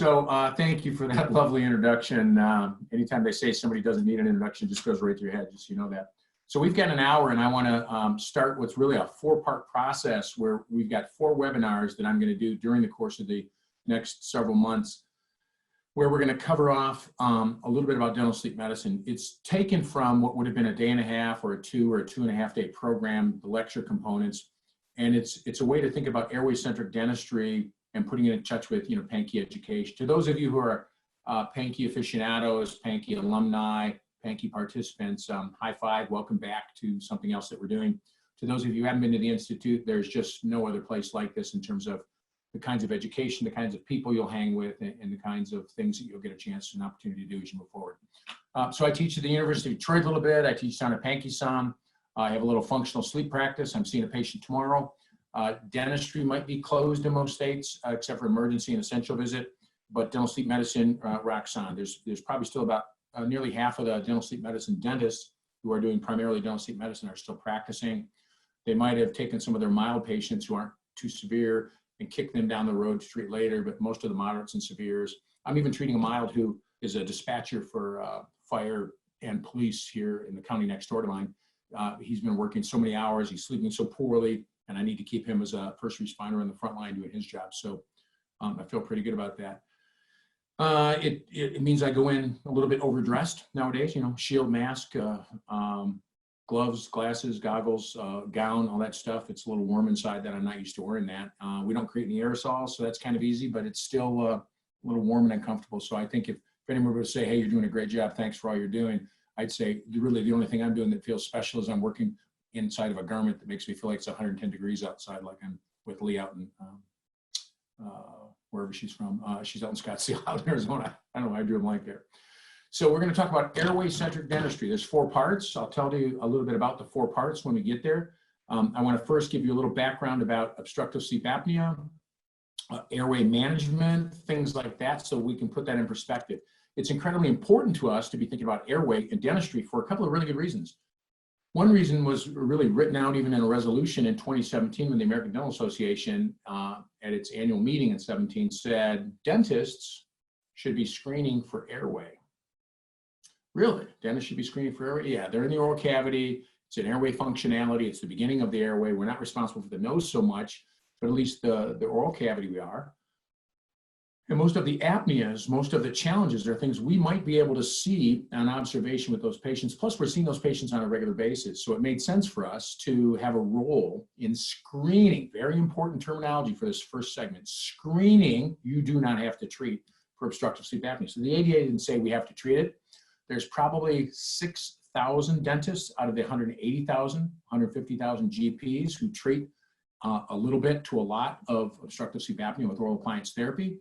So thank you for that lovely introduction. Anytime they say somebody doesn't need an introduction, it just goes right through your head, just so you know that. So we've got an hour, and I want to start what's really a four-part process where we've got 4 webinars that I'm going to do during the course of the next several months, where we're going to cover off a little bit about dental sleep medicine. It's taken from what would have been a day and a half or a 2 or a 2.5 day program, the lecture components, and it's a way to think about airway centric dentistry and putting it in touch with, Pankey education. To those of you who are Pankey aficionados, Pankey alumni, Pankey participants, high five, welcome back to something else that we're doing. To those of you who haven't been to the Institute, there's just no other place like this in terms of the kinds of education, the kinds of people you'll hang with, and the kinds of things that you'll get a chance and opportunity to do as you move forward. So I teach at the University of Detroit a little bit. I teach down at Pankey some. I have a little functional sleep practice. I'm seeing a patient tomorrow. Dentistry might be closed in most states, except for emergency and essential visit, but dental sleep medicine rocks on. There's probably still about nearly half of the dental sleep medicine dentists who are doing primarily dental sleep medicine are still practicing. They might have taken some of their mild patients who aren't too severe and kicked them down the road to treat later, but most of the moderates and severes. I'm even treating a mild who is a dispatcher for fire and police here in the county next door to mine. He's been working so many hours, he's sleeping so poorly, and I need to keep him as a first responder on the front line doing his job. So I feel pretty good about that. It means I go in a little bit overdressed nowadays, shield, mask, gloves, glasses, goggles, gown, all that stuff. It's a little warm inside that I'm not used to wearing that. We don't create any aerosols, so that's kind of easy, but it's still a little warm and uncomfortable. So I think if anyone were to say, hey, you're doing a great job, thanks for all you're doing, I'd say really the only thing I'm doing that feels special is I'm working inside of a garment that makes me feel like it's 110 degrees outside, like I'm with Lee out in wherever she's from. She's out in Scottsdale, out in Arizona. I don't know why I drew a blank there. So we're going to talk about airway centric dentistry. There's 4 parts. I'll tell you a little bit about the 4 parts when we get there. I want to first give you a little background about obstructive sleep apnea, airway management, things like that, so we can put that in perspective. It's incredibly important to us to be thinking about airway in dentistry for a couple of really good reasons. One reason was really written out even in a resolution in 2017 when the American Dental Association at its annual meeting in 17 said dentists should be screening for airway. Really? Dentists should be screening for airway? Yeah, they're in the oral cavity. It's an airway functionality. It's the beginning of the airway. We're not responsible for the nose so much, but at least the oral cavity we are. And most of the apneas, most of the challenges are things we might be able to see on observation with those patients. Plus, we're seeing those patients on a regular basis. So it made sense for us to have a role in screening. Very important terminology for this first segment. Screening, you do not have to treat for obstructive sleep apnea. So the ADA didn't say we have to treat it. There's probably 6,000 dentists out of the 180,000, 150,000 GPs who treat a little bit to a lot of obstructive sleep apnea with oral appliance therapy.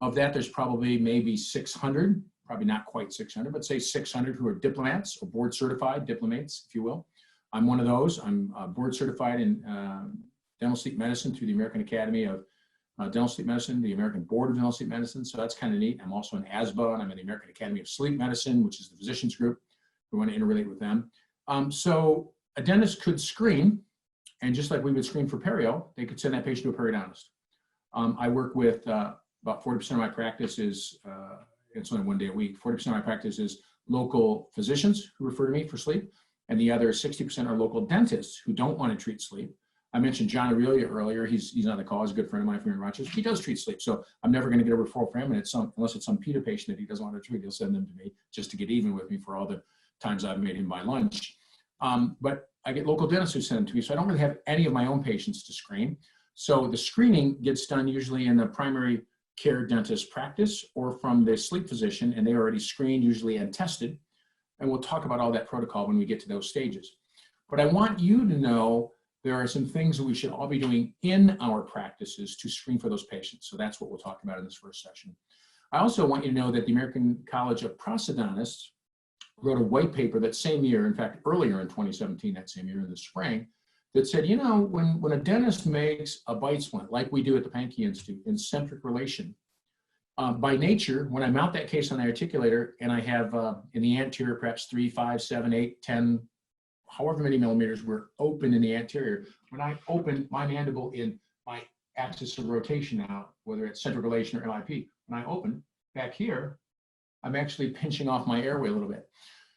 Of that, there's probably maybe 600, probably not quite 600, but say 600 who are diplomats or board certified diplomates, if you will. I'm one of those. I'm board certified in dental sleep medicine through the American Academy of Dental Sleep Medicine, the American Board of Dental Sleep Medicine, so that's kind of neat. I'm also in ASBA, and I'm in the American Academy of Sleep Medicine, which is the physicians group. We want to interrelate with them. So a dentist could screen, and just like we would screen for perio, they could send that patient to a periodontist. I work with about 40% of my practice is, it's only 1 day a week, 40% of my practice is local physicians who refer to me for sleep, and the other 60% are local dentists who don't want to treat sleep. I mentioned John Aurelia earlier. He's on the call. He's a good friend of mine from here in Rochester. He does treat sleep, so I'm never going to get a referral for him, and unless it's some PETA patient that he doesn't want to treat, he'll send them to me just to get even with me for all the times I've made him buy lunch. But I get local dentists who send them to me, so I don't really have any of my own patients to screen. So the screening gets done usually in the primary care dentist practice or from the sleep physician, and they already screened usually and tested. And we'll talk about all that protocol when we get to those stages. But I want you to know there are some things that we should all be doing in our practices to screen for those patients. So that's what we'll talk about in this first session. I also want you to know that the American College of Prosthodontists wrote a white paper that same year, in fact, earlier in 2017, that same year in the spring, that said, when a dentist makes a bite splint, like we do at the Pankey Institute, in centric relation, by nature, when I mount that case on the articulator and I have in the anterior perhaps 3, 5, 7, 8, 10, however many millimeters were open in the anterior, when I open my mandible in my axis of rotation now, whether it's centric relation or LIP, when I open back here, I'm actually pinching off my airway a little bit.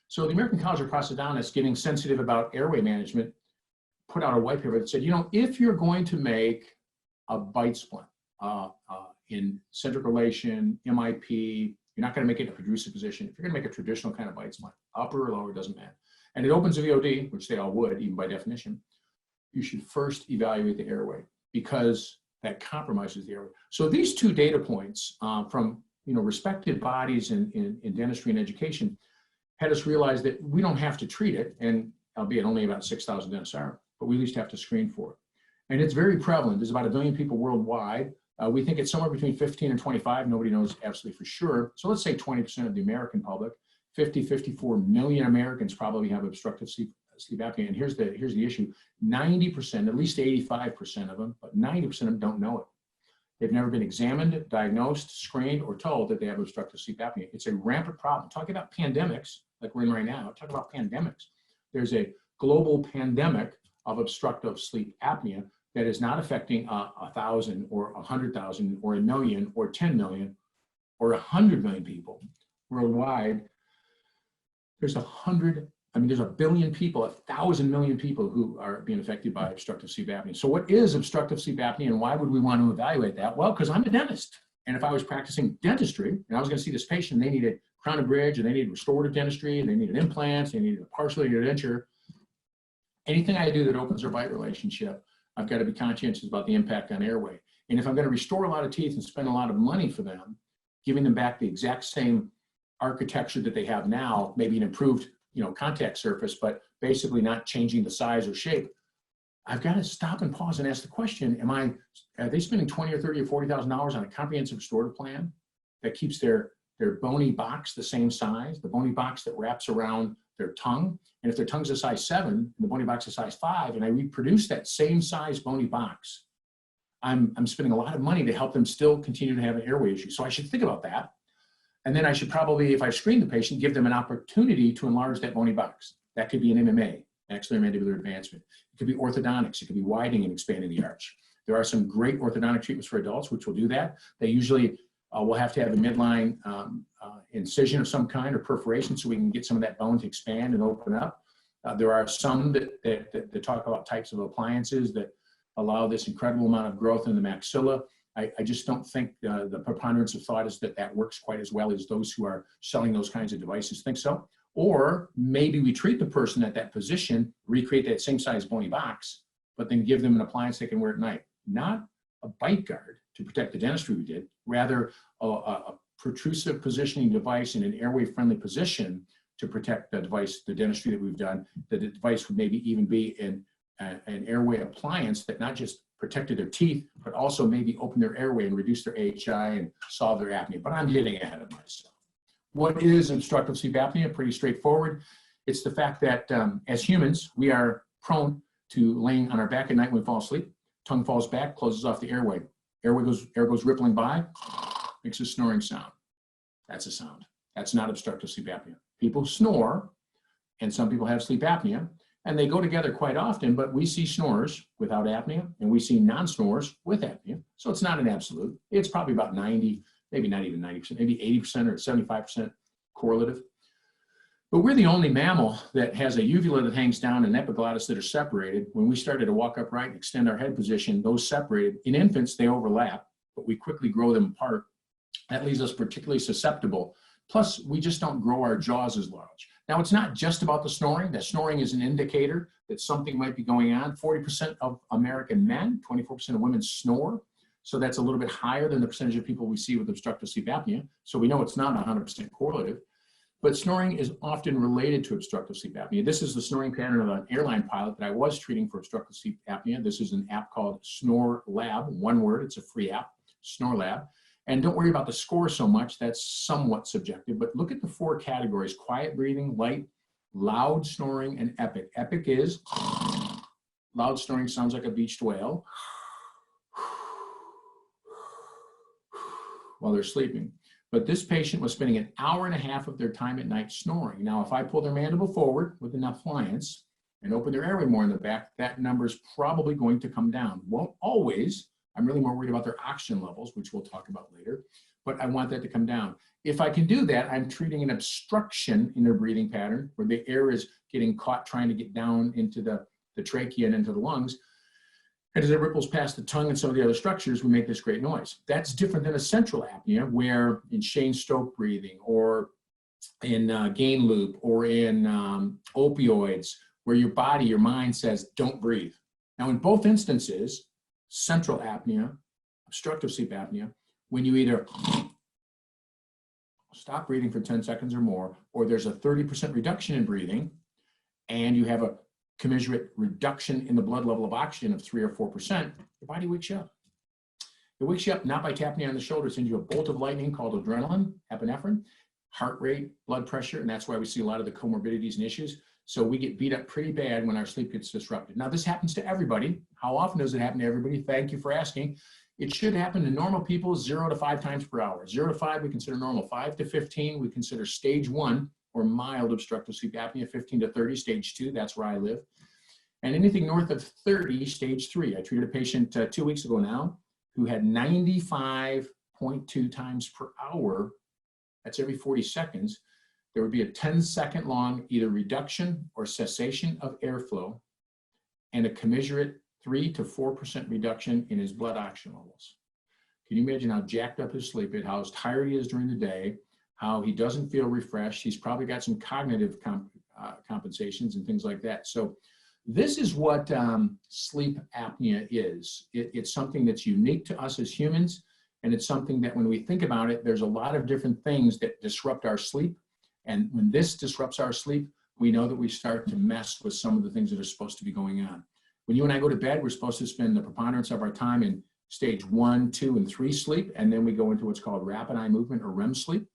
So the American College of Prosthodontists, getting sensitive about airway management, put out a white paper that said, you know, if you're going to make a bite splint in centric relation, MIP, you're not going to make it in a protrusive position. If you're going to make a traditional kind of bite splint, upper or lower, doesn't matter, and it opens a VOD, which they all would, even by definition, you should first evaluate the airway because that compromises the airway. So these two data points from respected bodies in dentistry and education had us realize that we don't have to treat it, and albeit only about 6,000 dentists are, but we at least have to screen for it. And it's very prevalent. There's about 1 billion people worldwide. We think it's somewhere between 15 and 25. Nobody knows absolutely for sure. So let's say 20% of the American public, 54 million Americans probably have obstructive sleep apnea. And here's the issue. 90%, at least 85% of them, but 90% of them don't know it. They've never been examined, diagnosed, screened, or told that they have obstructive sleep apnea. It's a rampant problem. Talking about pandemics, like we're in right now, talk about pandemics. There's a global pandemic of obstructive sleep apnea that is not affecting 1,000 or 100,000 or 1 million or 10 million or 100 million people worldwide. There's 1 billion people, 1,000 million people who are being affected by obstructive sleep apnea. So what is obstructive sleep apnea and why would we want to evaluate that? Well, because I'm a dentist. And if I was practicing dentistry and I was going to see this patient, they needed crown and bridge, and they needed restorative dentistry, and they needed implants, they needed a partial denture. Anything I do that opens their bite relationship, I've got to be conscientious about the impact on airway. And if I'm going to restore a lot of teeth and spend a lot of money for them, giving them back the exact same architecture that they have now, maybe an improved contact surface, but basically not changing the size or shape, I've got to stop and pause and ask the question, are they spending $20 or $30 or $40,000 on a comprehensive restorative plan that keeps their bony box the same size, the bony box that wraps around their tongue? And if their tongue's a size 7, and the bony box is size 5, and I reproduce that same size bony box, I'm spending a lot of money to help them still continue to have an airway issue. So I should think about that. And then I should probably, if I screen the patient, give them an opportunity to enlarge that bony box. That could be an MMA, maxillary mandibular advancement. It could be orthodontics. It could be widening and expanding the arch. There are some great orthodontic treatments for adults, which will do that. They usually will have to have a midline incision of some kind or perforation so we can get some of that bone to expand and open up. There are some that talk about types of appliances that allow this incredible amount of growth in the maxilla. I just don't think the preponderance of thought is that works quite as well as those who are selling those kinds of devices think so. Or maybe we treat the person at that position, recreate that same size bony box, but then give them an appliance they can wear at night. Not a bite guard to protect the dentistry we did, rather a protrusive positioning device in an airway-friendly position to protect the device, the dentistry that we've done. The device would maybe even be an airway appliance that not just protected their teeth, but also maybe open their airway and reduce their AHI and solve their apnea. But I'm getting ahead of myself. What is obstructive sleep apnea? Pretty straightforward. It's the fact that as humans, we are prone to laying on our back at night when we fall asleep. Tongue falls back, closes off the airway. Air goes rippling by, makes a snoring sound. That's a sound. That's not obstructive sleep apnea. People snore, and some people have sleep apnea, and they go together quite often, but we see snorers without apnea, and we see non-snorers with apnea. So it's not an absolute. It's probably about 90, maybe not even 90%, maybe 80% or 75% correlative. But we're the only mammal that has a uvula that hangs down and epiglottis that are separated. When we started to walk upright and extend our head position, those separated. In infants, they overlap, but we quickly grow them apart. That leaves us particularly susceptible. Plus, we just don't grow our jaws as large. Now, it's not just about the snoring. That snoring is an indicator that something might be going on. 40% of American men, 24% of women snore. So that's a little bit higher than the percentage of people we see with obstructive sleep apnea. So we know it's not 100% correlative. But snoring is often related to obstructive sleep apnea. This is the snoring pattern of an airline pilot that I was treating for obstructive sleep apnea. This is an app called Snore Lab, one word, it's a free app, Snore Lab. And don't worry about the score so much, that's somewhat subjective, but look at the 4 categories: quiet breathing, light, loud snoring, and epic. Epic is loud snoring, sounds like a beached whale while they're sleeping. But this patient was spending an hour and a half of their time at night snoring. Now, if I pull their mandible forward with enough appliance and open their airway more in the back, that number is probably going to come down. Won't always. I'm really more worried about their oxygen levels, which we'll talk about later. but I want that to come down. If I can do that, I'm treating an obstruction in their breathing pattern where the air is getting caught trying to get down into the trachea and into the lungs. And as it ripples past the tongue and some of the other structures, we make this great noise. That's different than a central apnea, where in Cheyne-Stokes breathing or in gain loop or in opioids, where your body, your mind says, don't breathe. Now, in both instances, central apnea, obstructive sleep apnea, when you either stop breathing for 10 seconds or more, or there's a 30% reduction in breathing, and you have a commensurate reduction in the blood level of oxygen of 3 or 4%, your body wakes you up. It wakes you up not by tapping you on the shoulder, it sends you a bolt of lightning called adrenaline, epinephrine, heart rate, blood pressure, and that's why we see a lot of the comorbidities and issues. So we get beat up pretty bad when our sleep gets disrupted. Now, this happens to everybody. How often does it happen to everybody? Thank you for asking. It should happen to normal people 0 to 5 times per hour. 0 to 5 we consider normal. 5 to 15 we consider stage 1 or mild obstructive sleep apnea. 15 to 30, stage 2, that's where I live. And anything north of 30, stage 3. I treated a patient 2 weeks ago now who had 95.2 times per hour. That's every 40 seconds. There would be a 10-second long either reduction or cessation of airflow and a commensurate 3 to 4% reduction in his blood oxygen levels. Can you imagine how jacked up his sleep is, how tired he is during the day, how he doesn't feel refreshed? He's probably got some cognitive compensations and things like that. So this is what sleep apnea is. It's something that's unique to us as humans, and it's something that when we think about it, there's a lot of different things that disrupt our sleep. And when this disrupts our sleep, we know that we start to mess with some of the things that are supposed to be going on. When you and I go to bed, we're supposed to spend the preponderance of our time in stage 1, 2, and 3 sleep, and then we go into what's called rapid eye movement or REM sleep.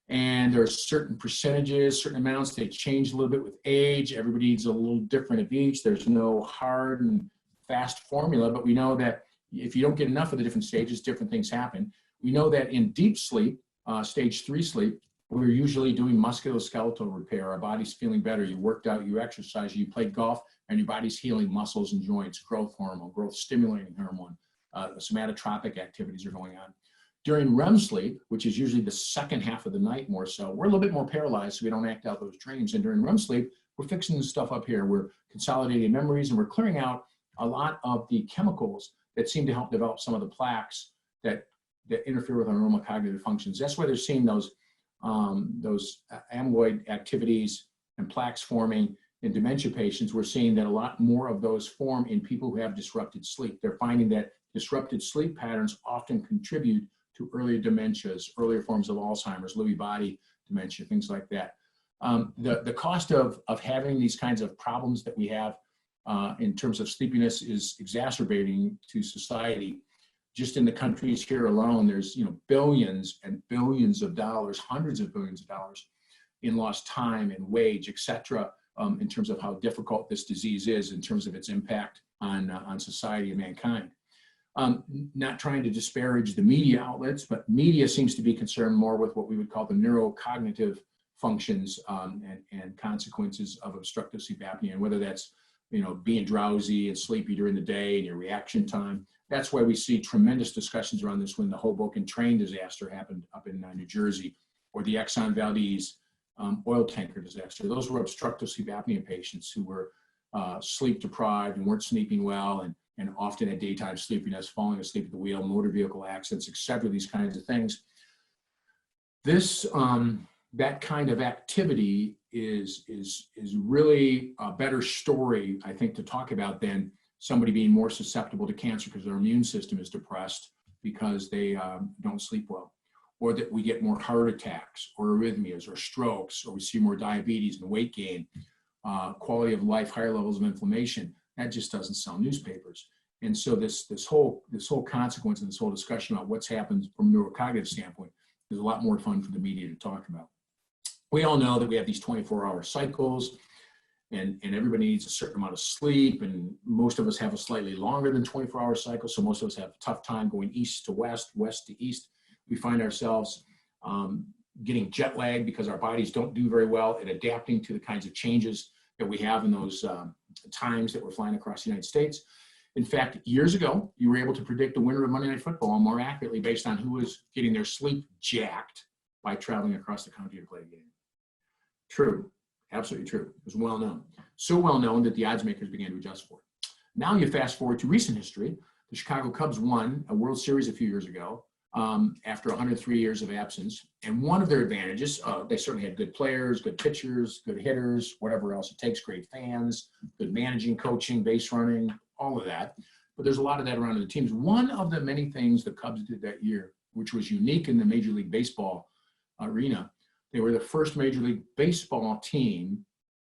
And there are certain percentages, certain amounts, they change a little bit with age. Everybody needs a little different of each. There's no hard and fast formula, but we know that if you don't get enough of the different stages, different things happen. We know that in deep sleep, stage 3 sleep, we're usually doing musculoskeletal repair. Our body's feeling better. You worked out, you exercise, you played golf, and your body's healing muscles and joints, growth hormone, growth stimulating hormone, somatotropic activities are going on. During REM sleep, which is usually the second half of the night more so, we're a little bit more paralyzed, so we don't act out those dreams. And during REM sleep, we're fixing this stuff up here. We're consolidating memories, and we're clearing out a lot of the chemicals that seem to help develop some of the plaques that interfere with our normal cognitive functions. That's why they're seeing those amyloid activities and plaques forming in dementia patients. We're seeing that a lot more of those form in people who have disrupted sleep. They're finding that disrupted sleep patterns often contribute to earlier dementias, earlier forms of Alzheimer's, Lewy body dementia, things like that. The cost of having these kinds of problems that we have in terms of sleepiness is exacerbating to society. Just in the countries here alone, there's billions and billions of dollars, hundreds of billions of dollars in lost time and wage, et cetera, in terms of how difficult this disease is in terms of its impact on society and mankind. Not trying to disparage the media outlets, but media seems to be concerned more with what we would call the neurocognitive functions and consequences of obstructive sleep apnea, and whether that's being drowsy and sleepy during the day and your reaction time. That's why we see tremendous discussions around this when the Hoboken train disaster happened up in New Jersey, or the Exxon Valdez oil tanker disaster. Those were obstructive sleep apnea patients who were sleep deprived and weren't sleeping well, and often had daytime sleepiness, falling asleep at the wheel, motor vehicle accidents, et cetera, these kinds of things. This, that kind of activity is really a better story, I think, to talk about than somebody being more susceptible to cancer because their immune system is depressed because they don't sleep well, or that we get more heart attacks or arrhythmias or strokes, or we see more diabetes and weight gain, quality of life, higher levels of inflammation. That just doesn't sell newspapers. And so this whole consequence and this whole discussion about what's happened from a neurocognitive standpoint is a lot more fun for the media to talk about. We all know that we have these 24-hour cycles, and everybody needs a certain amount of sleep, and most of us have a slightly longer than 24-hour cycle, so most of us have a tough time going east to west, west to east. We find ourselves getting jet lagged because our bodies don't do very well at adapting to the kinds of changes that we have in those times that we're flying across the United States. In fact, years ago, you were able to predict the winner of Monday Night Football more accurately based on who was getting their sleep jacked by traveling across the country to play a game. True, absolutely true. It was well known. So well known that the odds makers began to adjust for it. Now you fast forward to recent history. The Chicago Cubs won a World Series a few years ago after 103 years of absence. And one of their advantages, they certainly had good players, good pitchers, good hitters, whatever else it takes, great fans, good managing, coaching, base running, all of that. But there's a lot of that around the teams. One of the many things the Cubs did that year, which was unique in the Major League Baseball arena, they were the first Major League Baseball team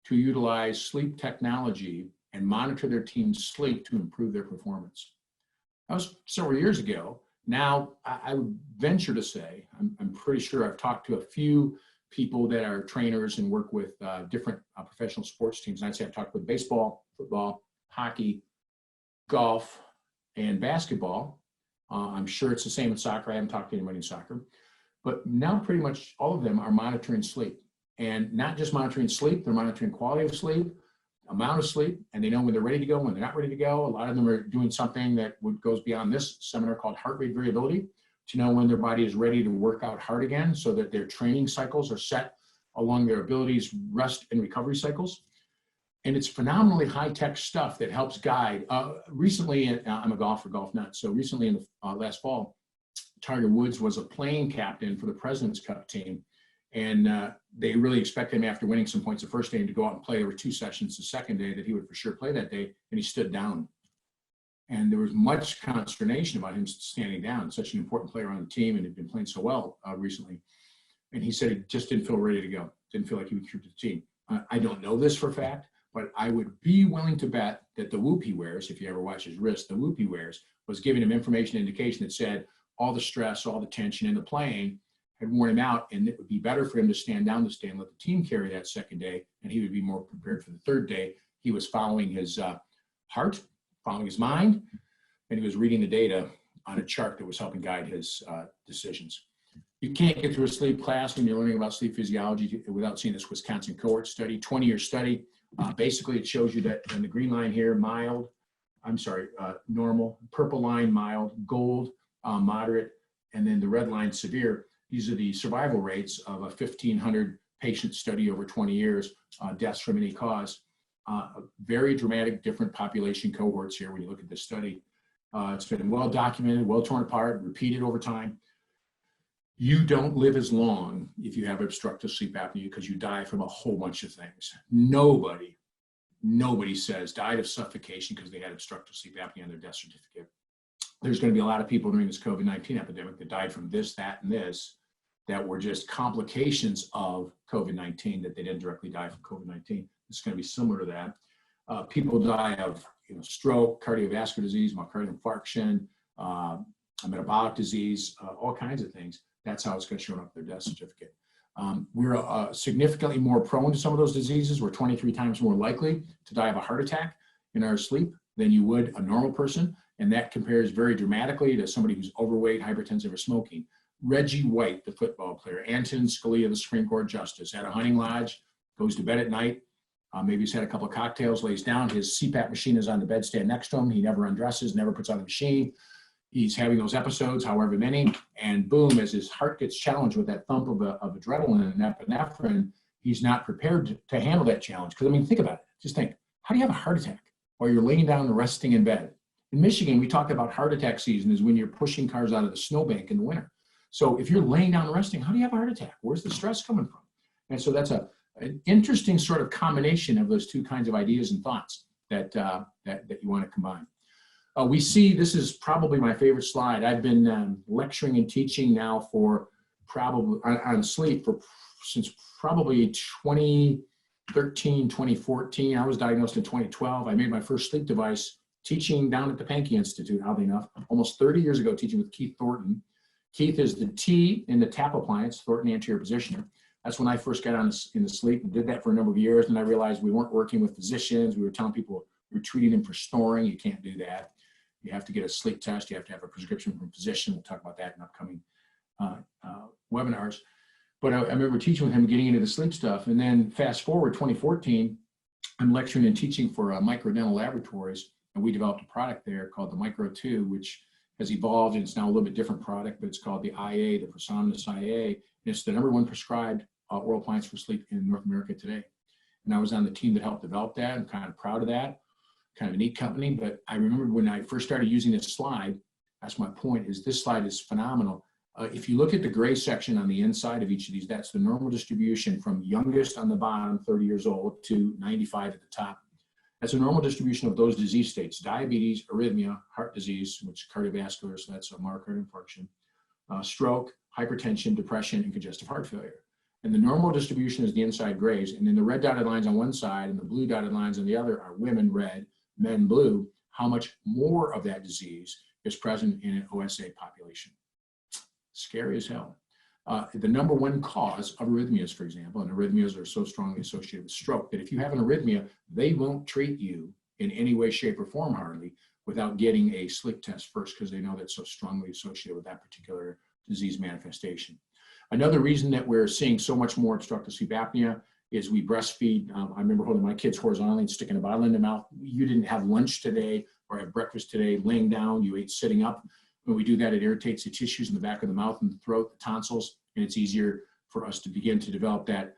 to utilize sleep technology and monitor their team's sleep to improve their performance. That was several years ago. Now, I would venture to say, I'm pretty sure I've talked to a few people that are trainers and work with different professional sports teams. And I'd say I've talked with baseball, football, hockey, golf, and basketball. I'm sure it's the same in soccer. I haven't talked to anybody in soccer. But now pretty much all of them are monitoring sleep. And not just monitoring sleep, they're monitoring quality of sleep, amount of sleep, and they know when they're ready to go, when they're not ready to go. A lot of them are doing something that goes beyond this seminar called heart rate variability to know when their body is ready to work out hard again so that their training cycles are set along their abilities, rest and recovery cycles. And it's phenomenally high-tech stuff that helps guide. Recently, I'm a golf nut, so recently in the last fall, Tiger Woods was a playing captain for the President's Cup team. And they really expected him after winning some points the first day to go out and play. There were 2 sessions the second day that he would for sure play that day, and he stood down. And there was much consternation about him standing down, such an important player on the team and had been playing so well recently. And he said he just didn't feel ready to go, didn't feel like he would contribute to the team. I don't know this for a fact, but I would be willing to bet that the whoop he wears, if you ever watch his wrist, the whoop he wears was giving him information indication that said all the stress, all the tension in the playing had worn him out, and it would be better for him to stand down this day and let the team carry that second day, and he would be more prepared for the third day. He was following his heart, following his mind, and he was reading the data on a chart that was helping guide his decisions. You can't get through a sleep class when you're learning about sleep physiology without seeing this Wisconsin cohort study, 20-year study. Basically, it shows you that in the green line here, normal, purple line, mild, gold, moderate, and then the red line, severe. These are the survival rates of a 1,500 patient study over 20 years, deaths from any cause. Very dramatic, different population cohorts here when you look at this study. It's been well documented, well torn apart, repeated over time. You don't live as long if you have obstructive sleep apnea because you die from a whole bunch of things. Nobody says died of suffocation because they had obstructive sleep apnea on their death certificate. There's going to be a lot of people during this COVID-19 epidemic that died from this, that, and this, that were just complications of COVID-19, that they didn't directly die from COVID-19. It's going to be similar to that. People die of stroke, cardiovascular disease, myocardial infarction, metabolic disease, all kinds of things. That's how it's going to show up their death certificate. We're significantly more prone to some of those diseases. We're 23 times more likely to die of a heart attack in our sleep than you would a normal person. And that compares very dramatically to somebody who's overweight, hypertensive, or smoking. Reggie White, the football player, Antonin Scalia, the Supreme Court Justice, at a hunting lodge, goes to bed at night, maybe he's had a couple of cocktails, lays down, his CPAP machine is on the bedstand next to him, he never undresses, never puts on the machine. He's having those episodes, however many, and boom, as his heart gets challenged with that thump of adrenaline and epinephrine, he's not prepared to handle that challenge. Because, I mean, think about it. Just think, how do you have a heart attack while you're laying down and resting in bed? In Michigan, we talk about heart attack season is when you're pushing cars out of the snowbank in the winter. So if you're laying down and resting, how do you have a heart attack? Where's the stress coming from? And so that's an interesting sort of combination of those two kinds of ideas and thoughts that you want to combine. We see, this is probably my favorite slide. I've been lecturing and teaching now for probably on sleep since probably 2013, 2014. I was diagnosed in 2012. I made my first sleep device teaching down at the Pankey Institute, oddly enough, almost 30 years ago, teaching with Keith Thornton. Keith is the T in the TAP appliance, Thornton anterior positioner. That's when I first got in the sleep and did that for a number of years. And I realized we weren't working with physicians. We were telling people we're treating them for snoring. You can't do that. You have to get a sleep test. You have to have a prescription from a physician. We'll talk about that in upcoming webinars. But I remember teaching with him, getting into the sleep stuff. And then fast forward 2014, I'm lecturing and teaching for Microdental Laboratories. and we developed a product there called the Micro 2, which has evolved, and it's now a little bit different product, but it's called the IA, the Prosomnus IA, and it's the #1 prescribed oral appliance for sleep in North America today. And I was on the team that helped develop that. I'm kind of proud of that. Kind of a neat company, but I remember when I first started using this slide, that's my point, is this slide is phenomenal. If you look at the gray section on the inside of each of these, that's the normal distribution from youngest on the bottom, 30 years old, to 95 at the top. That's a normal distribution of those disease states: diabetes, arrhythmia, heart disease, which is cardiovascular, so that's a myocardial infarction, stroke, hypertension, depression, and congestive heart failure. And the normal distribution is the inside grays, and then the red dotted lines on one side and the blue dotted lines on the other are women red, men blue. How much more of that disease is present in an OSA population? Scary as hell. The #1 cause of arrhythmias, for example, and arrhythmias are so strongly associated with stroke that if you have an arrhythmia, they won't treat you in any way, shape, or form hardly without getting a sleep test first, because they know that's so strongly associated with that particular disease manifestation. Another reason that we're seeing so much more obstructive sleep apnea is we breastfeed. I remember holding my kids horizontally and sticking a bottle in their mouth. You didn't have lunch today or have breakfast today laying down, you ate sitting up. When we do that, it irritates the tissues in the back of the mouth and the throat, the tonsils, and it's easier for us to begin to develop that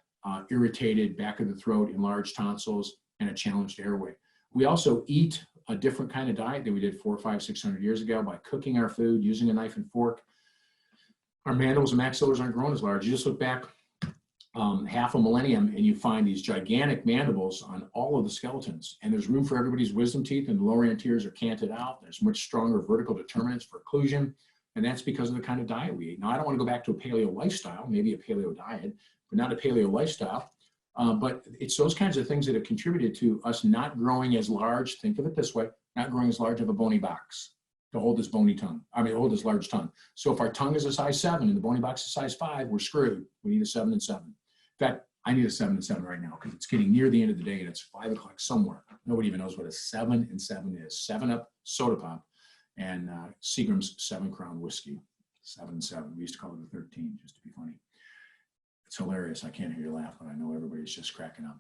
irritated back of the throat, enlarged tonsils, and a challenged airway. We also eat a different kind of diet than we did 400, 500, 600 years ago by cooking our food, using a knife and fork. Our mandibles and maxillars aren't grown as large. You just look back half a millennium and you find these gigantic mandibles on all of the skeletons, and there's room for everybody's wisdom teeth, and the lower anteriors are canted out. There's much stronger vertical determinants for occlusion, and that's because of the kind of diet we eat. Now, I don't want to go back to a paleo lifestyle, maybe a paleo diet, but not a paleo lifestyle. But it's those kinds of things that have contributed to us not growing as large. Think of it this way: not growing as large of a bony box to hold this bony tongue. Hold this large tongue. So if our tongue is a size 7 and the bony box is size 5, we're screwed. We need a 7 and 7. In fact, I need a 7 and 7 right now because it's getting near the end of the day and it's 5 o'clock somewhere. Nobody even knows what a 7 and 7 is. 7-Up soda pop and Seagram's 7 Crown whiskey. 7 and 7. We used to call it a 13 just to be funny. It's hilarious. I can't hear you laugh, but I know everybody's just cracking up.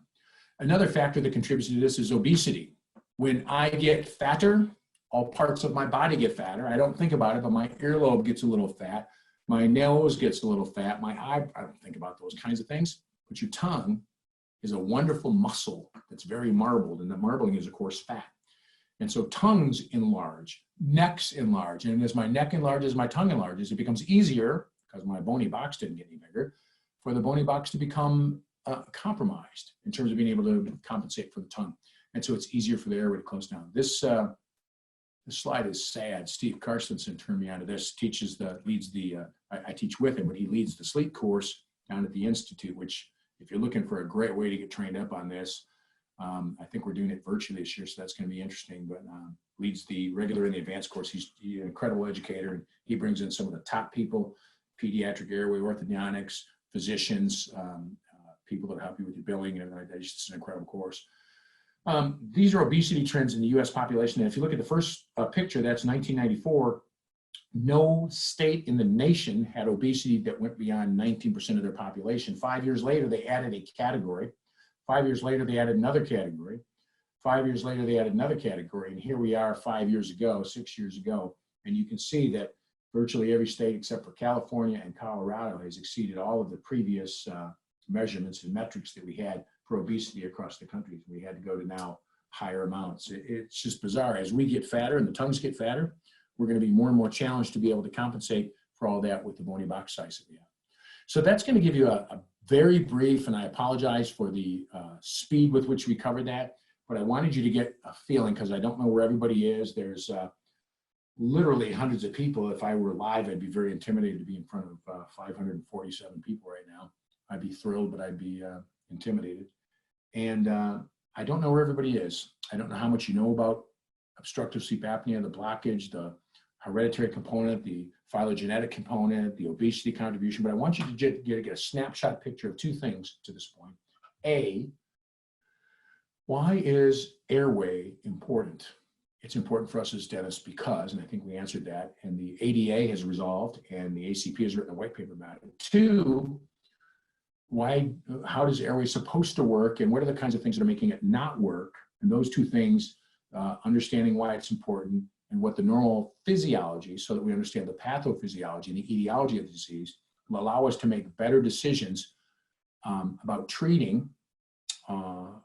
Another factor that contributes to this is obesity. When I get fatter, all parts of my body get fatter. I don't think about it, but my earlobe gets a little fat. My nose gets a little fat. My eye, I don't think about those kinds of things. But your tongue is a wonderful muscle that's very marbled, and the marbling is, of course, fat. And so tongues enlarge, necks enlarge, and as my neck enlarges, my tongue enlarges, it becomes easier, because my bony box didn't get any bigger, for the bony box to become compromised in terms of being able to compensate for the tongue. And so it's easier for the airway to close down. This slide is sad. Steve Carstensen turned me onto this, I teach with him, but he leads the sleep course down at the Institute, which if you're looking for a great way to get trained up on this, I think we're doing it virtually this year, so that's going to be interesting, but leads the regular and the advanced course. He's an incredible educator, and he brings in some of the top people, pediatric airway orthodontics, physicians, people that help you with your billing and everything like that. It's just an incredible course. These are obesity trends in the US population. And if you look at the first picture, that's 1994. No state in the nation had obesity that went beyond 19% of their population. 5 years later, they added a category. 5 years later, they added another category. 5 years later, they added another category. And here we are 6 years ago. And you can see that virtually every state except for California and Colorado has exceeded all of the previous measurements and metrics that we had for obesity across the country. We had to go to now higher amounts. It's just bizarre. As we get fatter and the tongues get fatter, we're going to be more and more challenged to be able to compensate for all that with the bony box size that we have. So that's going to give you a very brief, and I apologize for the speed with which we covered that, but I wanted you to get a feeling, because I don't know where everybody is. There's literally hundreds of people. If I were live, I'd be very intimidated to be in front of 547 people right now. I'd be thrilled, but I'd be intimidated. And I don't know where everybody is. I don't know how much you know about obstructive sleep apnea, the blockage, the hereditary component, the phylogenetic component, the obesity contribution, but I want you to get a snapshot picture of two things to this point. A, why is airway important? It's important for us as dentists because, and I think we answered that, and the ADA has resolved and the ACP has written a white paper about it. Two, how does airway supposed to work, and what are the kinds of things that are making it not work? And those two things understanding why it's important, and what the normal physiology, so that we understand the pathophysiology and the etiology of the disease, will allow us to make better decisions about treating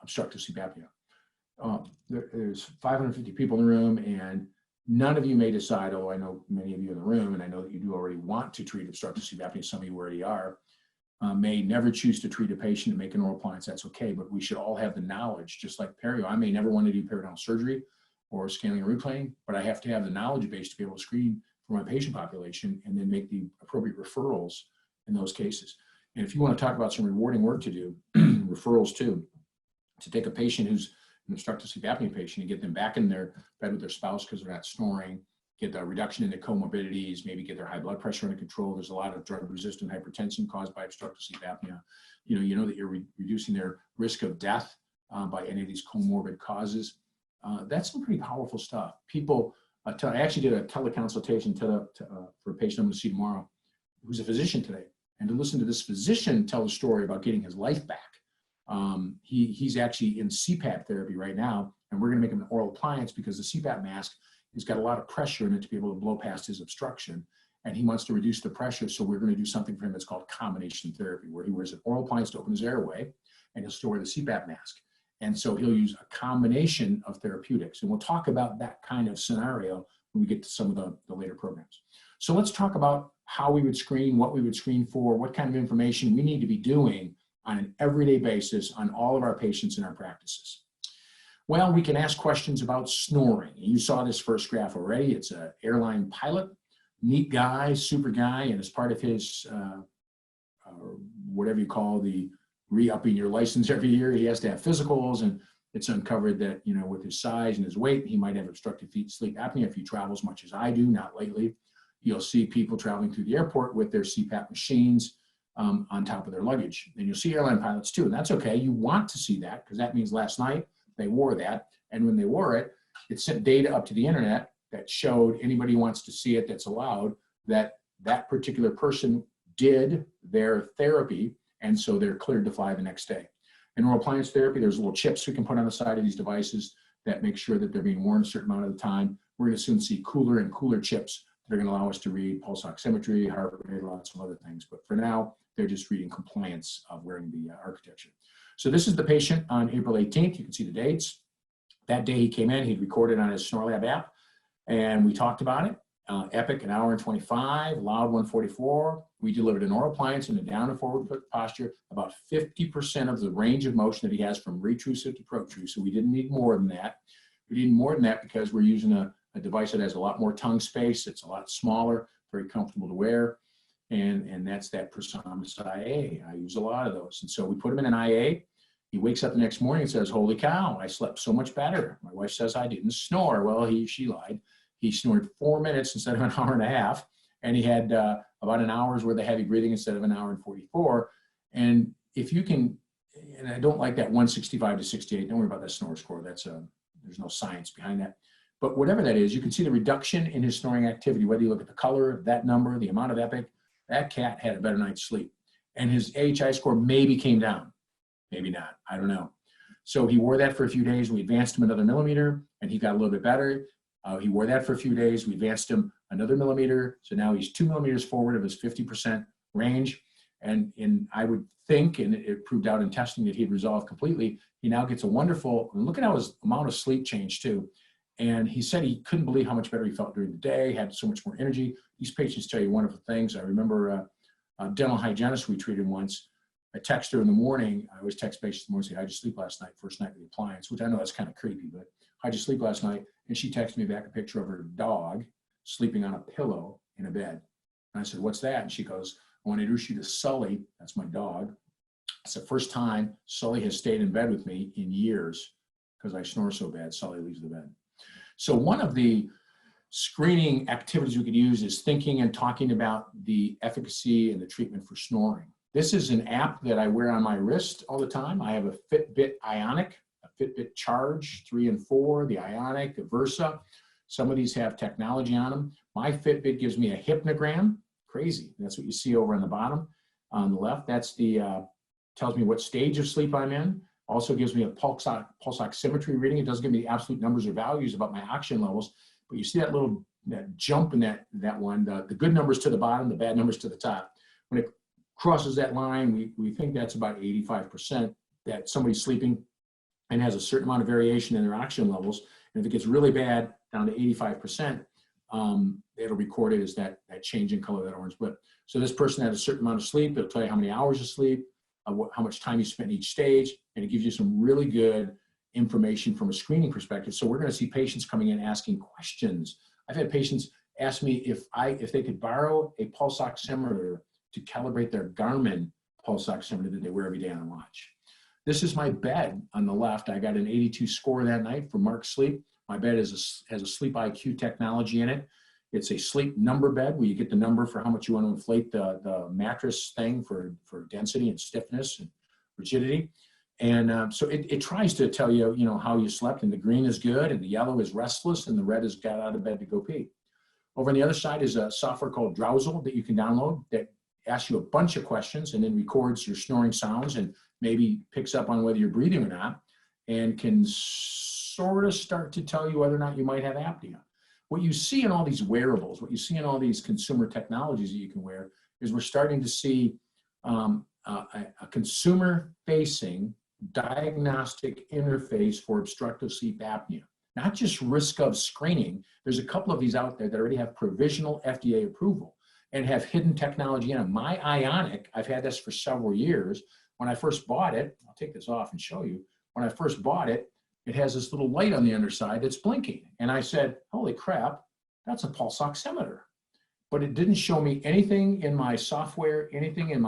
obstructive sleep apnea. There's 550 people in the room, and none of you may decide, although I know many of you in the room, and I know that you do already want to treat obstructive sleep apnea, some of you already are, may never choose to treat a patient and make an oral appliance. That's okay, but we should all have the knowledge, just like perio. I may never want to do periodontal surgery or scaling and reclaiming, but I have to have the knowledge base to be able to screen for my patient population and then make the appropriate referrals in those cases. And if you want to talk about some rewarding work to do, referrals too, to take a patient who's an obstructive sleep apnea patient and get them back in their bed with their spouse because they're not snoring, get a reduction in their comorbidities, maybe get their high blood pressure under control. There's a lot of drug-resistant hypertension caused by obstructive sleep apnea. You know that you're reducing their risk of death by any of these comorbid causes. That's some pretty powerful stuff. People, I actually did a teleconsultation for a patient I'm going to see tomorrow who's a physician today. And to listen to this physician tell the story about getting his life back. He's actually in CPAP therapy right now, and we're going to make him an oral appliance because the CPAP mask has got a lot of pressure in it to be able to blow past his obstruction. And he wants to reduce the pressure, so we're going to do something for him that's called combination therapy, where he wears an oral appliance to open his airway, and he'll still wear the CPAP mask. And so he'll use a combination of therapeutics. And we'll talk about that kind of scenario when we get to some of the later programs. So let's talk about how we would screen, what we would screen for, what kind of information we need to be doing on an everyday basis on all of our patients in our practices. Well, we can ask questions about snoring. You saw this first graph already. It's an airline pilot, neat guy, super guy, and as part of his, whatever you call the re-upping your license every year, he has to have physicals, and it's uncovered that, you know, with his size and his weight, he might have obstructive sleep apnea if you travel as much as I do, not lately. You'll see people traveling through the airport with their CPAP machines on top of their luggage. And you'll see airline pilots too, and that's okay. You want to see that because that means last night they wore that, and when they wore it, it sent data up to the internet that showed anybody who wants to see it that's allowed that that particular person did their therapy, and so they're cleared to fly the next day. In oral appliance therapy, there's little chips we can put on the side of these devices that make sure that they're being worn a certain amount of the time. We're going to soon see cooler and cooler chips that are going to allow us to read pulse oximetry, heart rate, lots of other things. But for now, they're just reading compliance of wearing the architecture. So this is the patient on April 18th. You can see the dates. That day he came in, he'd recorded on his SnoreLab app, and we talked about it. Epic, 1 hour and 25, loud 144. We delivered an oral appliance in a down and forward foot posture, about 50% of the range of motion that he has from retrusive to protrusive. So we didn't need more than that. We needed more than that because we're using a device that has a lot more tongue space. It's a lot smaller, very comfortable to wear. And that's that ProSomnus IA. I use a lot of those. And so we put him in an IA. He wakes up the next morning and says, holy cow, I slept so much better. My wife says I didn't snore. Well, she lied. He snored 4 minutes instead of 1 hour and a half. And he had about an hour's worth of heavy breathing instead of 1 hour and 44. And if you can, and I don't like that 165 to 68, don't worry about that snore score. That's there's no science behind that. But whatever that is, you can see the reduction in his snoring activity, whether you look at the color, that number, the amount of epic. That cat had a better night's sleep. And his AHI score maybe came down. Maybe not. I don't know. So he wore that for a few days. We advanced him another millimeter, and he got a little bit better. He wore that for a few days. We advanced him another millimeter. So now he's 2 millimeters forward of his 50% range. And I would think, and it proved out in testing that he'd resolved completely. He now gets a wonderful, and look at how his amount of sleep changed too. And he said he couldn't believe how much better he felt during the day, had so much more energy. These patients tell you wonderful things. I remember a dental hygienist we treated once. I text her in the morning. I always text patients in the morning, say, how'd you sleep last night? First night with the appliance, which I know that's kind of creepy, but how'd you sleep last night? And she texted me back a picture of her dog sleeping on a pillow in a bed. And I said, what's that? And she goes, I want to introduce you to Sully. That's my dog. It's the first time Sully has stayed in bed with me in years because I snore so bad. Sully leaves the bed. So one of the screening activities we could use is thinking and talking about the efficacy and the treatment for snoring. This is an app that I wear on my wrist all the time. I have a Fitbit Ionic, a Fitbit Charge 3 and 4, the Ionic, the Versa. Some of these have technology on them. My Fitbit gives me a hypnogram. Crazy. That's what you see over on the bottom on the left. That's the tells me what stage of sleep I'm in. Also gives me a pulse oximetry reading. It doesn't give me the absolute numbers or values about my oxygen levels, but you see that little jump in that one, the good numbers to the bottom, the bad numbers to the top. When it crosses that line, we think that's about 85% that somebody's sleeping and has a certain amount of variation in their oxygen levels. And if it gets really bad, down to 85%, it'll record it as that change in color, that orange blip. So this person had a certain amount of sleep. It'll tell you how many hours of sleep, how much time you spent in each stage, and it gives you some really good information from a screening perspective. So we're going to see patients coming in asking questions. I've had patients ask me if they could borrow a pulse oximeter to calibrate their Garmin pulse oximeter that they wear every day on a watch. This is my bed on the left. I got an 82 score that night for Mark Sleep. My bed has a Sleep IQ technology in it. It's a sleep number bed where you get the number for how much you want to inflate the mattress thing for density and stiffness and rigidity. And so it tries to tell you, how you slept, and the green is good, and the yellow is restless, and the red is got out of bed to go pee. Over on the other side is a software called Drowsel that you can download that asks you a bunch of questions and then records your snoring sounds and maybe picks up on whether you're breathing or not, and can sort of start to tell you whether or not you might have apnea. What you see in all these wearables, what you see in all these consumer technologies that you can wear, is we're starting to see a consumer-facing diagnostic interface for obstructive sleep apnea. Not just risk of screening. There's a couple of these out there that already have provisional FDA approval and have hidden technology in them. My Ionic, I've had this for several years. When I first bought it, I'll take this off and show you. When I first bought it, it has this little light on the underside that's blinking. And I said, holy crap, that's a pulse oximeter. But it didn't show me anything in my software, anything on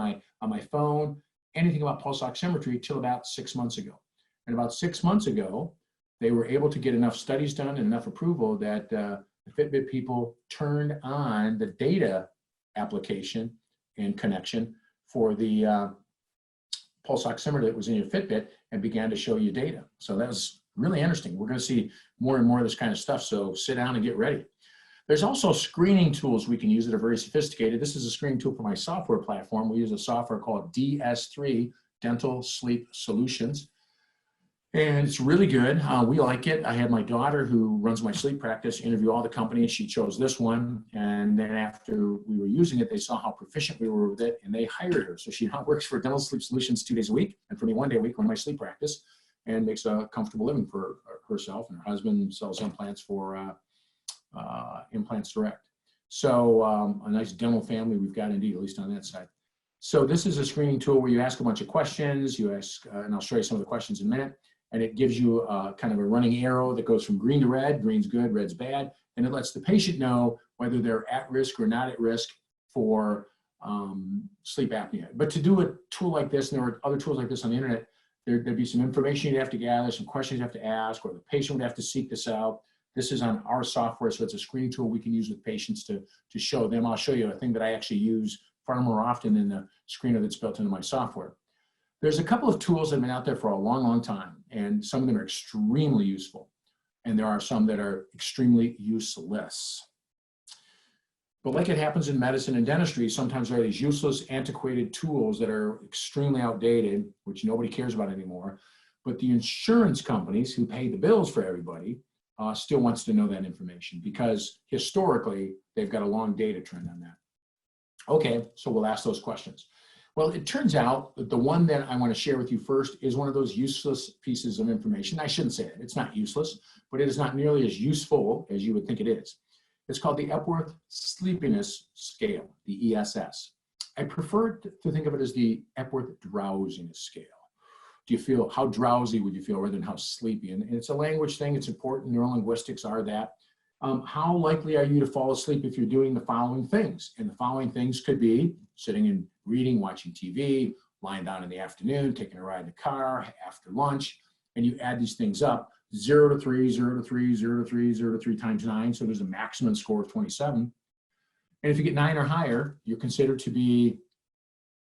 my phone, anything about pulse oximetry till about 6 months ago. And about 6 months ago, they were able to get enough studies done and enough approval that the Fitbit people turned on the data application and connection for the pulse oximeter that was in your Fitbit and began to show you data. So that was really interesting. We're going to see more and more of this kind of stuff, so sit down and get ready. There's also screening tools we can use that are very sophisticated. This is a screening tool for my software platform. We use a software called DS3, Dental Sleep Solutions. And it's really good. We like it. I had my daughter, who runs my sleep practice, interview all the companies. She chose this one. And then after we were using it, they saw how proficient we were with it, and they hired her. So she now works for Dental Sleep Solutions 2 days a week, and for me 1 day a week on my sleep practice, and makes a comfortable living for herself. And her husband sells implants for Implants Direct. So a nice dental family we've got indeed, at least on that side. So this is a screening tool where you ask a bunch of questions. You ask, and I'll show you some of the questions in a minute. And it gives you kind of a running arrow that goes from green to red. Green's good, red's bad. And it lets the patient know whether they're at risk or not at risk for sleep apnea. But to do a tool like this, and there are other tools like this on the internet, there'd be some information you'd have to gather, some questions you have to ask, or the patient would have to seek this out. This is on our software, so it's a screening tool we can use with patients to show them. I'll show you a thing that I actually use far more often than the screener that's built into my software. There's a couple of tools that have been out there for a long, long time, and some of them are extremely useful, and there are some that are extremely useless. But like it happens in medicine and dentistry, sometimes there are these useless, antiquated tools that are extremely outdated, which nobody cares about anymore. But the insurance companies who pay the bills for everybody still wants to know that information, because historically, they've got a long data trend on that. Okay, so we'll ask those questions. Well, it turns out that the one that I want to share with you first is one of those useless pieces of information. I shouldn't say that. It's not useless, but it is not nearly as useful as you would think it is. It's called the Epworth Sleepiness Scale, the ESS. I prefer to think of it as the Epworth Drowsiness Scale. Do you feel, how drowsy would you feel rather than how sleepy? And it's a language thing. It's important. Neurolinguistics are that. How likely are you to fall asleep if you're doing the following things? And the following things could be sitting and reading, watching TV, lying down in the afternoon, taking a ride in the car, after lunch, and you add these things up, 0 to 3, 0 to 3, 0 to 3, 0 to 3 times 9, so there's a maximum score of 27. And if you get 9 or higher, you're considered to be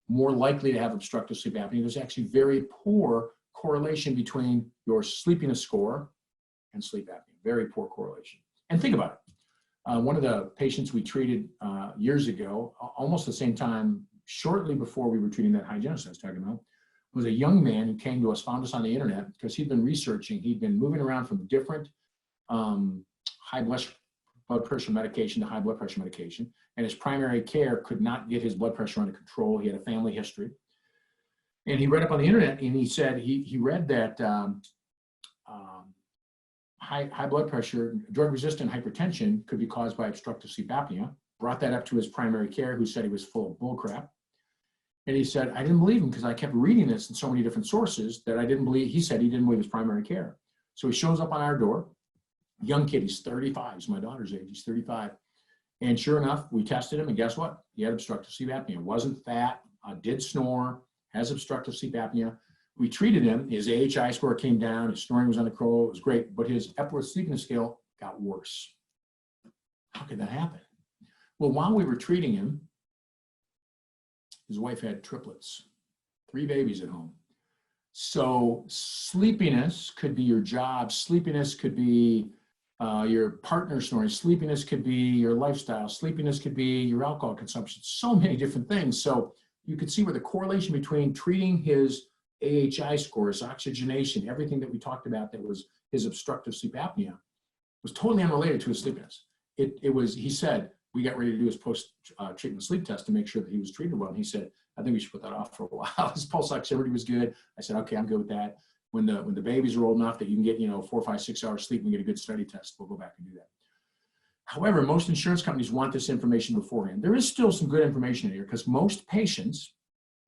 more likely to have obstructive sleep apnea. There's actually very poor correlation between your sleepiness score and sleep apnea, very poor correlation. And think about it. One of the patients we treated years ago, almost the same time, shortly before we were treating that hygienist I was talking about, was a young man who came to us, found us on the internet because he'd been researching. He'd been moving around from different high blood pressure medication to high blood pressure medication, and his primary care could not get his blood pressure under control. He had a family history. And he read up on the internet, and he said he read that high blood pressure, drug-resistant hypertension could be caused by obstructive sleep apnea. Brought that up to his primary care, who said he was full of bullcrap. And he said, I didn't believe him because I kept reading this in so many different sources that I didn't believe. He said he didn't believe his primary care. So he shows up on our door, young kid, he's 35, he's my daughter's age, he's 35. And sure enough, we tested him, and guess what? He had obstructive sleep apnea. Wasn't fat, did snore, has obstructive sleep apnea. We treated him, his AHI score came down, his snoring was under control, it was great, but his Epworth sleepiness scale got worse. How could that happen? Well, while we were treating him, his wife had triplets, 3 babies at home. So sleepiness could be your job, sleepiness could be your partner snoring, sleepiness could be your lifestyle, sleepiness could be your alcohol consumption, so many different things. So you could see where the correlation between treating his AHI scores, oxygenation, everything that we talked about that was his obstructive sleep apnea was totally unrelated to his sleepiness. It was, he said, we got ready to do his post-treatment sleep test to make sure that he was treated well. And he said, I think we should put that off for a while. His pulse oximetry was good. I said, okay, I'm good with that. When the babies are old enough that you can get, 4, 5, 6 hours sleep and get a good study test, we'll go back and do that. However, most insurance companies want this information beforehand. There is still some good information in here because most patients,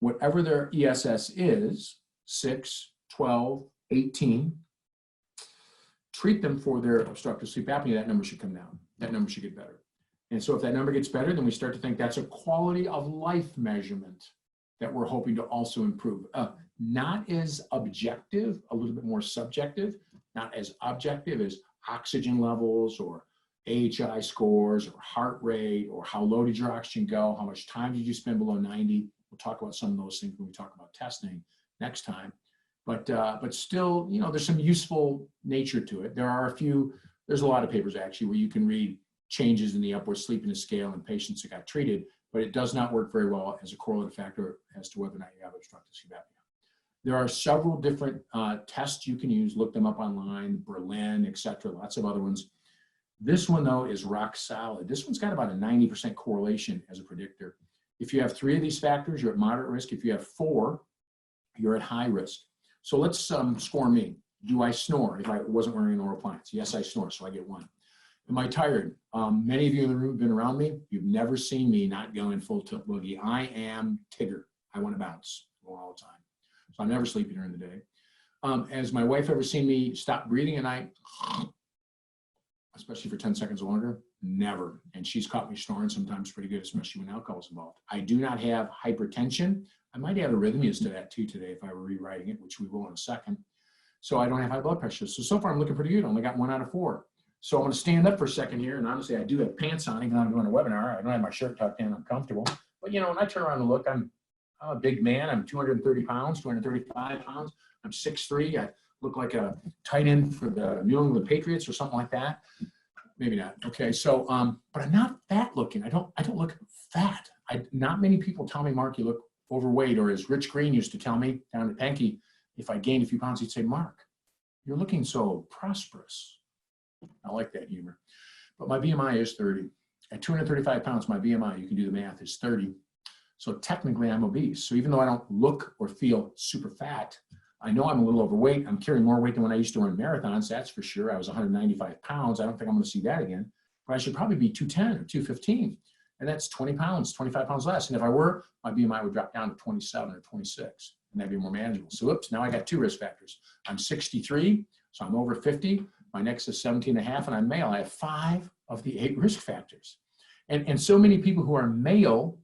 whatever their ESS is, 6, 12, 18, treat them for their obstructive sleep apnea, that number should come down. That number should get better. And so if that number gets better, then we start to think that's a quality of life measurement that we're hoping to also improve. Not as objective, a little bit more subjective, not as objective as oxygen levels or AHI scores or heart rate or how low did your oxygen go, how much time did you spend below 90. We'll talk about some of those things when we talk about testing next time. But still, there's some useful nature to it. There's a lot of papers actually where you can read changes in the Epworth sleepiness scale in patients that got treated, but it does not work very well as a correlative factor as to whether or not you have obstructive sleep apnea. There are several different tests you can use. Look them up online, Berlin, etc. Lots of other ones. This one, though, is rock solid. This one's got about a 90% correlation as a predictor. If you have 3 of these factors, you're at moderate risk. If you have 4, you're at high risk. So let's score me. Do I snore if I wasn't wearing an oral appliance? Yes, I snore, so I get 1. Am I tired? Many of you in the room have been around me. You've never seen me not going full tilt boogie. I am Tigger. I want to bounce all the time. So I'm never sleepy during the day. Has my wife ever seen me stop breathing at night, especially for 10 seconds longer? Never. And she's caught me snoring sometimes pretty good, especially when alcohol is involved. I do not have hypertension. I might add arrhythmias to that too today if I were rewriting it, which we will in a second. So I don't have high blood pressure. So far I'm looking pretty good. I only got 1 out of 4. So I'm going to stand up for a second here, and honestly, I do have pants on, even though I'm doing a webinar. I don't have my shirt tucked in. I'm comfortable. But, when I turn around and look, I'm a big man. I'm 230 pounds, 235 pounds. I'm 6'3". I look like a tight end for the New England Patriots or something like that. Maybe not. Okay, so, but I'm not fat looking. I don't look fat. Not many people tell me, Mark, you look overweight, or as Rich Green used to tell me down at Pankey, if I gained a few pounds, he'd say, Mark, you're looking so prosperous. I like that humor. But my BMI is 30. At 235 pounds, my BMI, you can do the math, is 30. So technically I'm obese. So even though I don't look or feel super fat, I know I'm a little overweight. I'm carrying more weight than when I used to run marathons, that's for sure. I was 195 pounds. I don't think I'm going to see that again. But I should probably be 210 or 215. And that's 20 pounds, 25 pounds less. And if I were, my BMI would drop down to 27 or 26. And that'd be more manageable. So oops, now I got 2 risk factors. I'm 63, so I'm over 50. My next is 17.5, and I'm male. I have 5 of the 8 risk factors. And so many people who are male,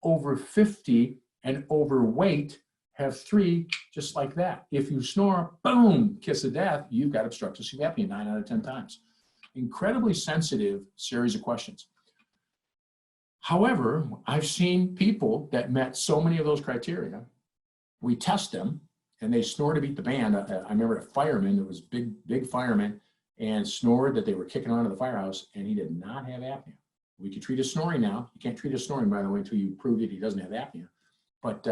over 50, and overweight have 3 just like that. If you snore, boom, kiss of death, you've got obstructive sleep apnea 9 out of 10 times. Incredibly sensitive series of questions. However, I've seen people that met so many of those criteria. We test them, and they snore to beat the band. I remember a fireman that was big fireman and snored that they were kicking onto the firehouse, and he did not have apnea. We could treat his snoring now. You can't treat his snoring, by the way, until you prove that he doesn't have apnea. But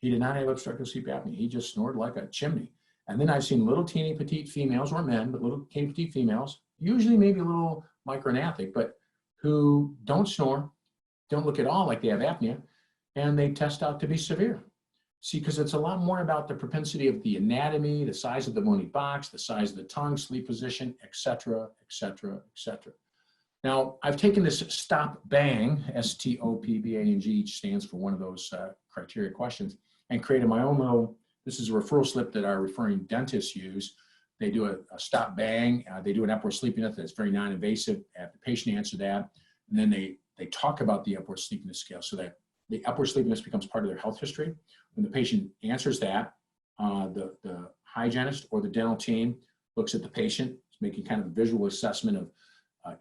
He did not have obstructive sleep apnea. He just snored like a chimney. And then I've seen little teeny petite females, or men, but little teeny petite females, usually maybe a little micronathic, but who don't snore, don't look at all like they have apnea, and they test out to be severe. See, because it's a lot more about the propensity of the anatomy, the size of the bony box, the size of the tongue, sleep position, et cetera, et cetera, et cetera. Now, I've taken this stop bang, S-T-O-P-B-A-N-G, each stands for one of those criteria questions, and created my own little, this is a referral slip that our referring dentists use. They do a stop bang, they do an upward sleepiness that's very non-invasive, have the patient answer that, and then they talk about the upward sleepiness scale so that the upward sleepiness becomes part of their health history. When the patient answers that, the hygienist or the dental team looks at the patient, making kind of a visual assessment of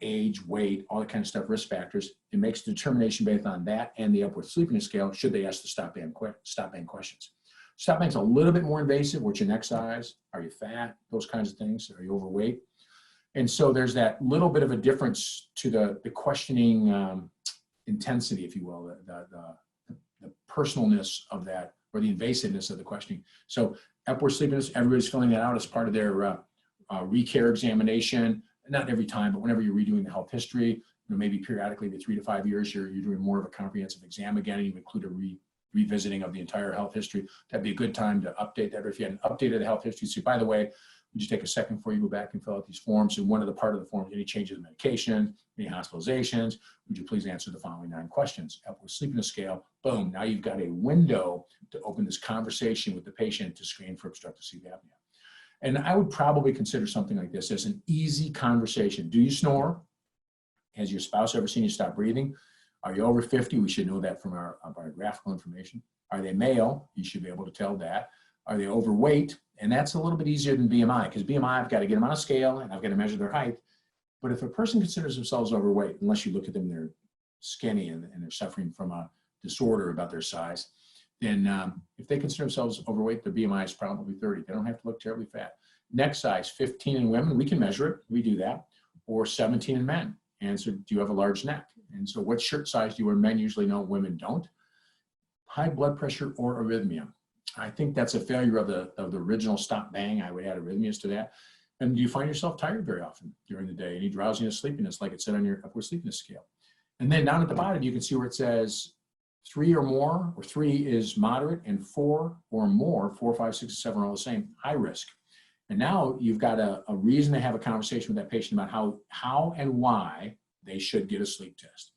age, weight, all that kind of stuff, risk factors, and makes a determination based on that and the upward sleepiness scale, should they ask the stop bang questions. Stop bang's a little bit more invasive. What's your neck size? Are you fat? Those kinds of things. Are you overweight? And so there's that little bit of a difference to the questioning intensity, if you will, the personalness of that, or the invasiveness of the questioning. So upward sleepiness, everybody's filling that out as part of their recare examination. Not every time, but whenever you're redoing the health history, maybe periodically every 3 to 5 years, you're doing more of a comprehensive exam again, and you include a revisiting of the entire health history. That'd be a good time to update that. Or if you hadn't updated the health history, so by the way, would you take a second before you go back and fill out these forms? And one of the part of the forms, any changes in medication, any hospitalizations, would you please answer the following 9 questions? Upward sleepiness scale, boom, now you've got a window to open this conversation with the patient to screen for obstructive sleep apnea. And I would probably consider something like this as an easy conversation. Do you snore? Has your spouse ever seen you stop breathing? Are you over 50? We should know that from our biographical information. Are they male? You should be able to tell that. Are they overweight? And that's a little bit easier than BMI, because BMI, I've got to get them on a scale and I've got to measure their height. But if a person considers themselves overweight, unless you look at them, they're skinny and they're suffering from a disorder about their size, then if they consider themselves overweight, their BMI is probably 30. They don't have to look terribly fat. Neck size, 15 in women, we can measure it, we do that, or 17 in men. And so do you have a large neck? And so what shirt size do you wear? Men usually know, women don't. High blood pressure or arrhythmia. I think that's a failure of the original stop bang. I would add arrhythmias to that. And do you find yourself tired very often during the day? Any drowsiness, sleepiness, like it said on your upward sleepiness scale? And then down at the bottom, you can see where it says 3 or more, or 3 is moderate, and 4 or more, 4, 5, 6, and 7 are all the same, high risk. And now you've got a reason to have a conversation with that patient about how and why they should get a sleep test.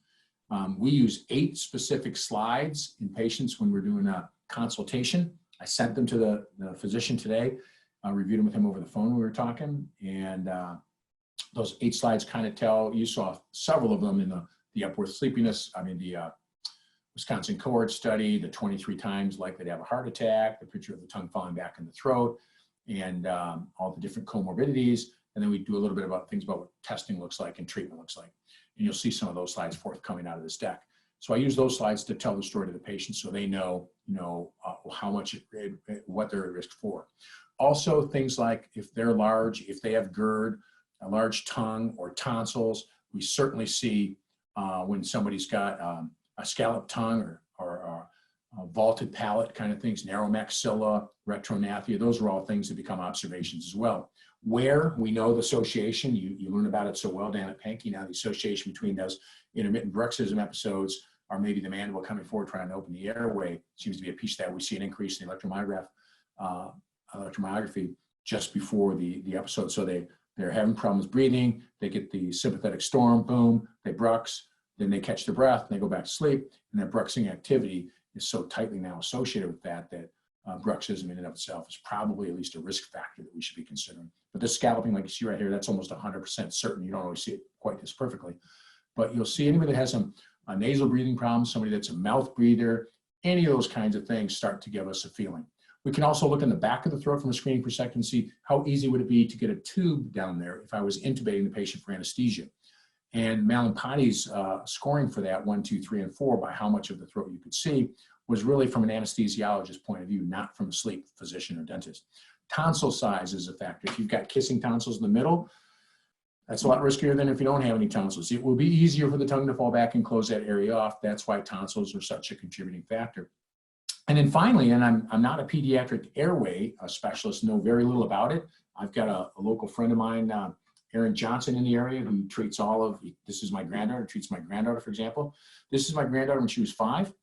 We use 8 specific slides in patients when we're doing a consultation. I sent them to the physician today. I reviewed them with him over the phone when we were talking. And those 8 slides kind of tell, you saw several of them in the upward sleepiness, the Wisconsin cohort study, the 23 times likely to have a heart attack, the picture of the tongue falling back in the throat, and all the different comorbidities. And then we do a little bit about things about what testing looks like and treatment looks like. And you'll see some of those slides forthcoming out of this deck. So I use those slides to tell the story to the patient so they know, how much, what they're at risk for. Also things like if they're large, if they have GERD, a large tongue, or tonsils, we certainly see when somebody's got a scalloped tongue or vaulted palate kind of things, narrow maxilla, retrognathia, those are all things that become observations as well. Where we know the association, you learn about it so well down at Pankey now, the association between those intermittent bruxism episodes or maybe the mandible coming forward trying to open the airway seems to be a piece that we see an increase in electromyography just before the episode. So they're having problems breathing, they get the sympathetic storm, boom, they brux, then they catch their breath, and they go back to sleep, and that bruxing activity is so tightly now associated with that bruxism in and of itself is probably at least a risk factor that we should be considering. But this scalloping, like you see right here, that's almost 100% certain. You don't always see it quite this perfectly. But you'll see anybody that has a nasal breathing problem, somebody that's a mouth breather, any of those kinds of things start to give us a feeling. We can also look in the back of the throat from a screening perspective and see how easy would it be to get a tube down there if I was intubating the patient for anesthesia. And Malampati's scoring for that 1, 2, 3, and 4 by how much of the throat you could see was really from an anesthesiologist's point of view, not from a sleep physician or dentist. Tonsil size is a factor. If you've got kissing tonsils in the middle, that's a lot riskier than if you don't have any tonsils. It will be easier for the tongue to fall back and close that area off. That's why tonsils are such a contributing factor. And then finally, and I'm not a pediatric airway specialist, know very little about it. I've got a local friend of mine, Aaron Johnson, in the area, who treats this is my granddaughter, treats my granddaughter, for example. This is my granddaughter when she was 5.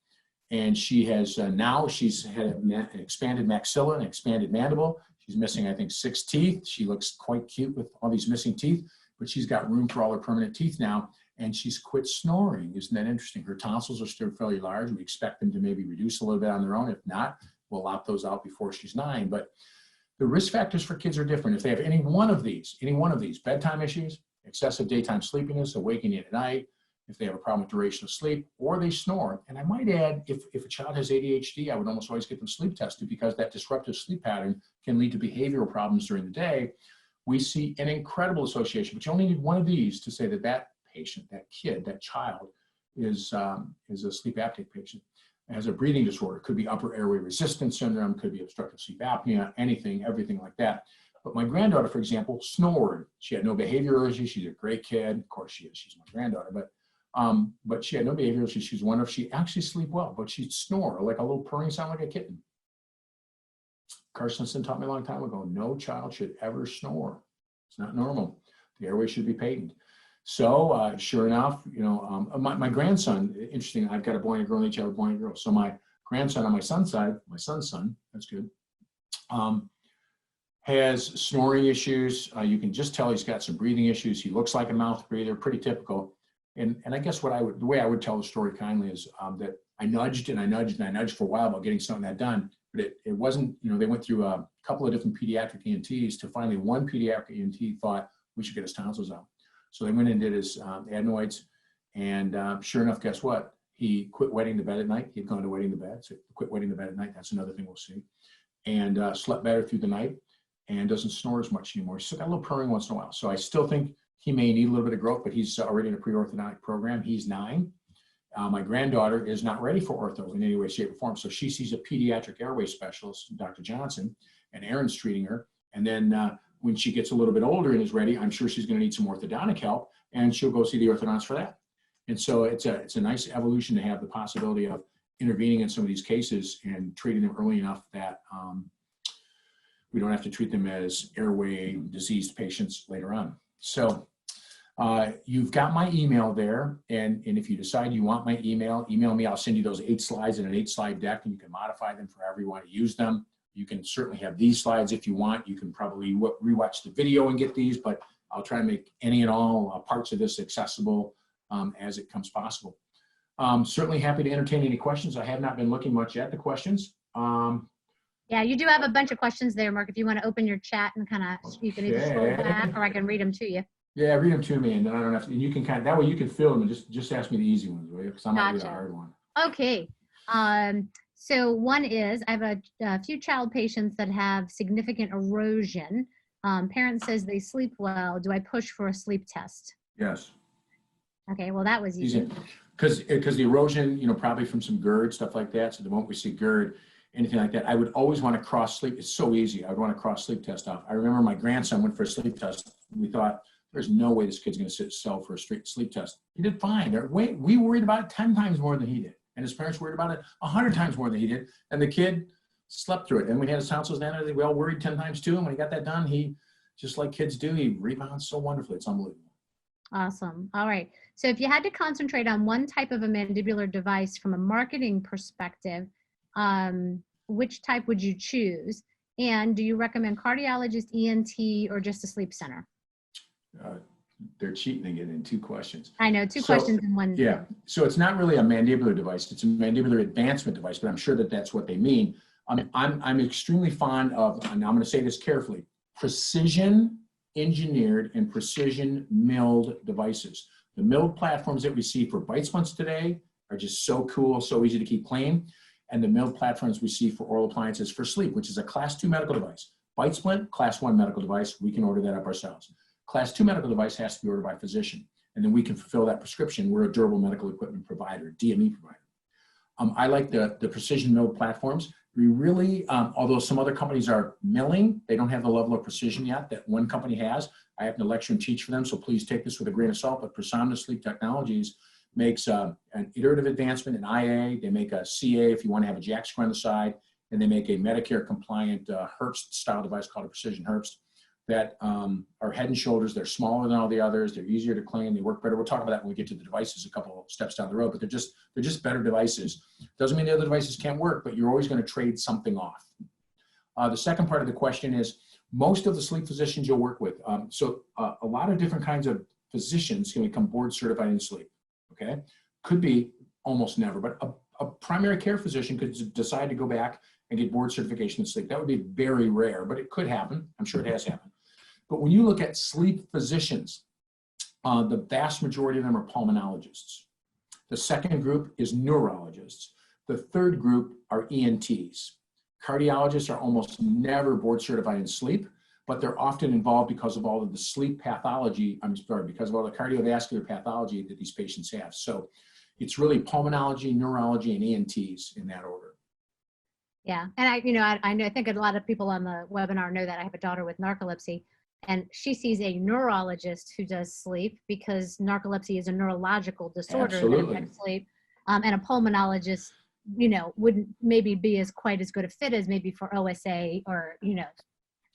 And she has now she's had an expanded maxilla, an expanded mandible. She's missing, I think, 6 teeth. She looks quite cute with all these missing teeth, but she's got room for all her permanent teeth now. And she's quit snoring. Isn't that interesting? Her tonsils are still fairly large. We expect them to maybe reduce a little bit on their own. If not, we'll lop those out before she's 9. But the risk factors for kids are different. If they have any one of these, bedtime issues, excessive daytime sleepiness, awakening at night, if they have a problem with duration of sleep, or they snore. And I might add, if a child has ADHD, I would almost always get them sleep tested, because that disruptive sleep pattern can lead to behavioral problems during the day. We see an incredible association, but you only need one of these to say that that patient, that kid, that child is a sleep apnea patient. It has a breathing disorder. It could be upper airway resistance syndrome, could be obstructive sleep apnea, everything like that. But my granddaughter, for example, snored. She had no behavioral issues. She's a great kid. Of course she is. She's my granddaughter. But she had no behavioral issues. She was wondering if she actually sleep well, but she'd snore like a little purring sound like a kitten. Carstensen taught me a long time ago, no child should ever snore. It's not normal. The airway should be patent. So sure enough, my grandson, interesting, I've got a boy and a girl, and each have a boy and a girl. So my grandson on my son's side, my son's son, that's good, has snoring issues. You can just tell he's got some breathing issues. He looks like a mouth breather, pretty typical. And I guess the way I would tell the story kindly is that I nudged and I nudged and I nudged for a while about getting something that done, but it wasn't, they went through a couple of different pediatric ENTs to finally one pediatric ENT thought we should get his tonsils out. So they went and did his adenoids, and sure enough, guess what? He quit wetting the bed at night. He had gone to wetting the bed, so quit wetting the bed at night. That's another thing we'll see. And slept better through the night and doesn't snore as much anymore. He's still got a little purring once in a while. So I still think he may need a little bit of growth, but he's already in a pre-orthodontic program. He's 9. My granddaughter is not ready for ortho in any way, shape, or form. So she sees a pediatric airway specialist, Dr. Johnson, and Aaron's treating her. And then when she gets a little bit older and is ready, I'm sure she's going to need some orthodontic help, and she'll go see the orthodontist for that. And so it's a nice evolution to have the possibility of intervening in some of these cases and treating them early enough that we don't have to treat them as airway diseased patients later on. So you've got my email there, and if you decide you want my email me. I'll send you those 8 slides in an 8-slide deck, and you can modify them for however you want to use them. You can certainly have these slides if you want. You can probably rewatch the video and get these, but I'll try to make any and all parts of this accessible as it comes possible. Certainly happy to entertain any questions. I have not been looking much at the questions. Yeah, you do have a bunch of questions there, Mark. If you want to open your chat and you can either scroll back or I can read them to you. Yeah, read them to me, and then I don't have to. And you can that way you can fill them and just ask me the easy ones, will you? Because I'm not really the hard one. Okay. So one is, I have a few child patients that have significant erosion. Parent says they sleep well. Do I push for a sleep test? Yes. Okay, well, that was easy. Because the erosion, probably from some GERD, stuff like that. So the moment we see GERD, anything like that, I would always want to cross sleep. It's so easy. I would want to cross sleep test off. I remember my grandson went for a sleep test. We thought, there's no way this kid's going to sit still for a straight sleep test. He did fine. We worried about it 10 times more than he did. And his parents worried about it 100 times more than he did. And the kid slept through it. And we had his tonsils down. We all worried 10 times too. And when he got that done, he, just like kids do, he rebounds so wonderfully. It's unbelievable. Awesome. All right. So if you had to concentrate on one type of a mandibular device from a marketing perspective, which type would you choose? And do you recommend cardiologist, ENT, or just a sleep center? They're cheating again in 2 questions. I know, 2 questions in one. Yeah, so it's not really a mandibular device. It's a mandibular advancement device, but I'm sure that that's what they mean. I'm extremely fond of, and I'm going to say this carefully, precision engineered and precision milled devices. The milled platforms that we see for bite splints today are just so cool, so easy to keep clean. And the milled platforms we see for oral appliances for sleep, which is a Class 2 medical device. Bite splint, Class 1 medical device, we can order that up ourselves. Class 2 medical device has to be ordered by a physician, and then we can fulfill that prescription. We're a durable medical equipment provider, DME provider. I like the precision milled platforms. We really, although some other companies are milling, they don't have the level of precision yet that one company has. I have to lecture and teach for them, so please take this with a grain of salt, but Persona Sleep Technologies makes an iterative advancement in IA. They make a CA if you want to have a jack screw on the side, and they make a Medicare compliant Herbst style device called a Precision Herbst that are head and shoulders. They're smaller than all the others. They're easier to clean. They work better. We'll talk about that when we get to the devices a couple of steps down the road, but they're just better devices. Doesn't mean the other devices can't work, but you're always going to trade something off. The second part of the question is, most of the sleep physicians you'll work with, a lot of different kinds of physicians can become board certified in sleep, okay? Could be almost never, but a primary care physician could decide to go back and get board certification in sleep. That would be very rare, but it could happen. I'm sure it has happened. But when you look at sleep physicians, the vast majority of them are pulmonologists. The second group is neurologists. The third group are ENTs. Cardiologists are almost never board certified in sleep, but they're often involved because of all of the sleep pathology, because of all the cardiovascular pathology that these patients have. So it's really pulmonology, neurology, and ENTs in that order. Yeah, and I think a lot of people on the webinar know that I have a daughter with narcolepsy, and she sees a neurologist who does sleep because narcolepsy is a neurological disorder that affects sleep, and a pulmonologist, wouldn't maybe be quite as good a fit as maybe for OSA or,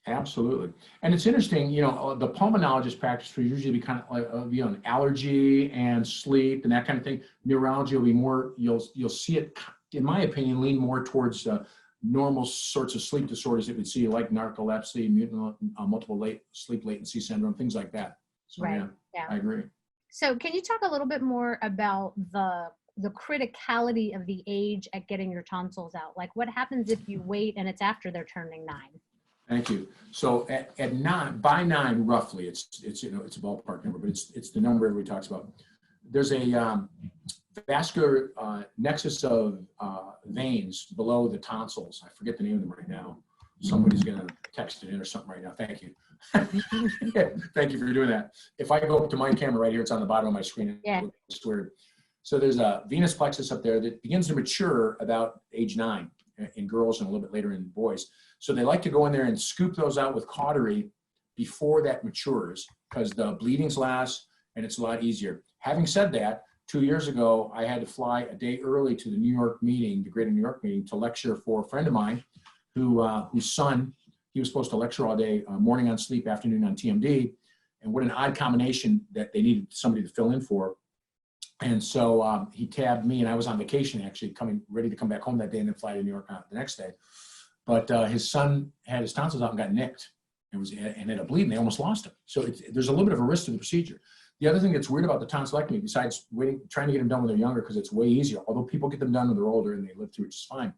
Absolutely. And it's interesting, the pulmonologist practice will usually be kind of like, an allergy and sleep and that kind of thing. Neurology will be more, you'll see it, in my opinion, lean more towards normal sorts of sleep disorders that we'd see, like narcolepsy, multiple sleep latency syndrome, things like that. So right. Yeah, I agree. So can you talk a little bit more about the criticality of the age at getting your tonsils out? Like what happens if you wait and it's after they're turning 9? Thank you. So at 9, by 9 roughly, it's a ballpark number, but it's the number everybody talks about. There's a vascular nexus of veins below the tonsils. I forget the name of them right now. Somebody's going to text it in or something right now. Thank you. Thank you for doing that. If I go up to my camera right here, it's on the bottom of my screen. Yeah. It's weird. So there's a venous plexus up there that begins to mature about age 9 in girls and a little bit later in boys. So they like to go in there and scoop those out with cautery before that matures because the bleeding's less and it's a lot easier. Having said that, 2 years ago, I had to fly a day early to the New York meeting, the Greater New York meeting, to lecture for a friend of mine whose son, he was supposed to lecture all day, morning on sleep, afternoon on TMD. And what an odd combination that they needed somebody to fill in for. And so he tabbed me, and I was on vacation actually, ready to come back home that day and then fly to New York the next day. But his son had his tonsils out and got nicked and ended up bleeding. They almost lost him. So there's a little bit of a risk to the procedure. The other thing that's weird about the tonsillectomy, besides trying to get them done when they're younger because it's way easier, although people get them done when they're older and they live through it just fine,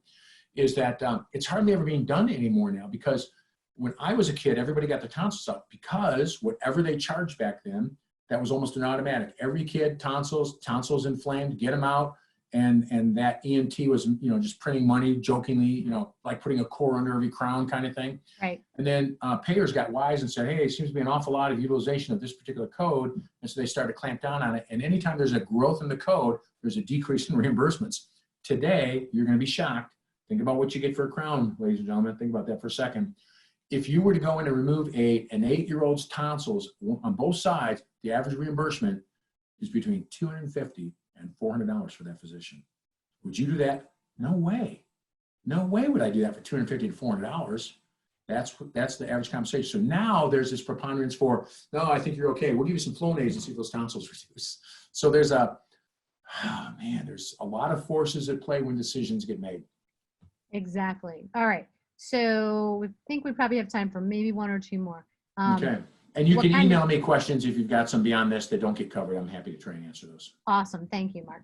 is that it's hardly ever being done anymore now because when I was a kid, everybody got their tonsils out because whatever they charged back then, that was almost an automatic. Every kid, tonsils inflamed, get them out. And that ENT was, just printing money jokingly, like putting a core under every crown kind of thing. Right. And then payers got wise and said, hey, it seems to be an awful lot of utilization of this particular code. And so they started to clamp down on it. And anytime there's a growth in the code, there's a decrease in reimbursements. Today, you're going to be shocked. Think about what you get for a crown, ladies and gentlemen. Think about that for a second. If you were to go in and remove an 8-year-old's tonsils on both sides, the average reimbursement is between $250 and $400 for that physician. Would you do that? No way. No way would I do that for $250 to $400. That's the average compensation. So now there's this preponderance for, no, I think you're okay. We'll give you some Flonase and see if those tonsils reduce. So there's there's a lot of forces at play when decisions get made. Exactly. All right. So we think we probably have time for maybe 1 or 2 more. Okay. And you can email me questions if you've got some beyond this that don't get covered. I'm happy to try and answer those. Awesome. Thank you, Mark.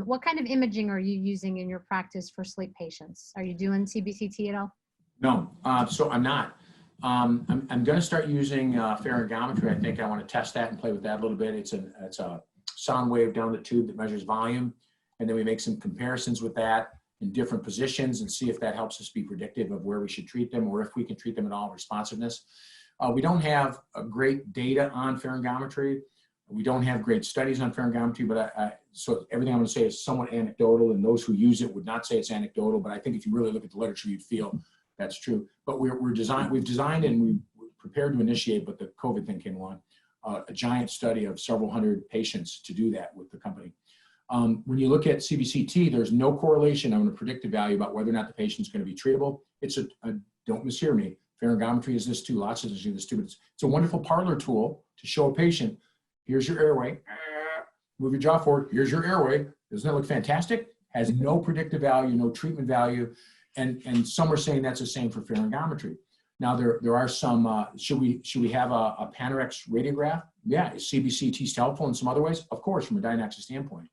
What kind of imaging are you using in your practice for sleep patients? Are you doing CBCT at all? No. So I'm not. I'm going to start using pharyngometry. I think I want to test that and play with that a little bit. It's a sound wave down the tube that measures volume. And then we make some comparisons with that in different positions and see if that helps us be predictive of where we should treat them or if we can treat them at all, responsiveness. We don't have great data on pharyngometry. We don't have great studies on pharyngometry, but so everything I'm going to say is somewhat anecdotal, and those who use it would not say it's anecdotal, but I think if you really look at the literature, you'd feel that's true. But we've designed and we're prepared to initiate, but the COVID thing came along, a giant study of several hundred patients to do that with the company. When you look at CBCT, there's no correlation on a predictive value about whether or not the patient's going to be treatable. It's don't mishear me, pharyngometry is this too, lots of this too, but it's a wonderful parlor tool to show a patient, here's your airway, move your jaw forward, here's your airway. Doesn't that look fantastic? Has no predictive value, no treatment value, and some are saying that's the same for pharyngometry. Now there are some, should we have a Panorex radiograph? Yeah, is CBCT helpful in some other ways? Of course, from a diagnostic standpoint.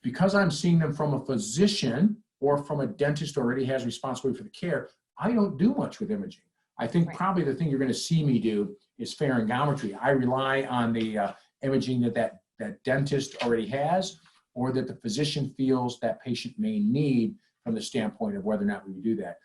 Because I'm seeing them from a physician or from a dentist who already has responsibility for the care, I don't do much with imaging. I think probably the thing you're going to see me do is pharyngometry. I rely on the imaging that dentist already has, or that the physician feels that patient may need from the standpoint of whether or not we would do that.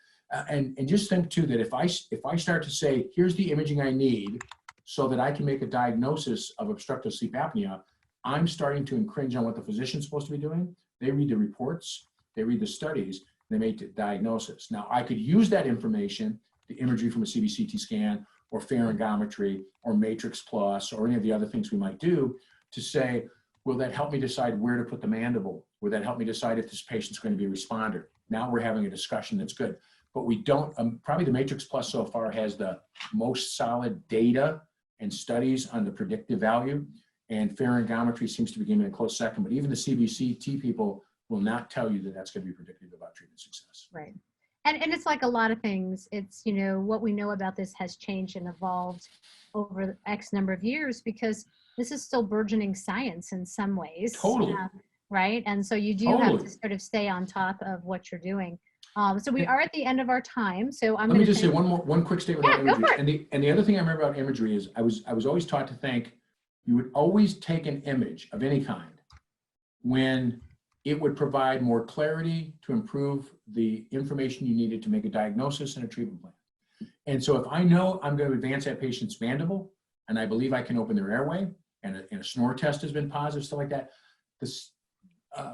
And just think too that if I start to say, here's the imaging I need so that I can make a diagnosis of obstructive sleep apnea, I'm starting to infringe on what the physician's supposed to be doing. They read the reports, they read the studies, they make the diagnosis. Now I could use that information, the imagery from a CBCT scan or pharyngometry or Matrix Plus or any of the other things we might do to say, will that help me decide where to put the mandible? Will that help me decide if this patient's going to be a responder? Now we're having a discussion that's good. But we don't, probably the Matrix Plus so far has the most solid data and studies on the predictive value. And pharyngometry seems to be getting a close second, but even the CBCT people will not tell you that that's going to be predictive about treatment success. Right. And it's like a lot of things. It's, you know, what we know about this has changed and evolved over X number of years because this is still burgeoning science in some ways. Totally. Right. And so you do have to sort of stay on top of what you're doing. So we are at the end of our time. So Let me just say one quick statement about imagery. Go for it. And the other thing I remember about imagery is I was always taught to think you would always take an image of any kind when it would provide more clarity to improve the information you needed to make a diagnosis and a treatment plan. And so if I know I'm going to advance that patient's mandible and I believe I can open their airway and a snore test has been positive, stuff like that, this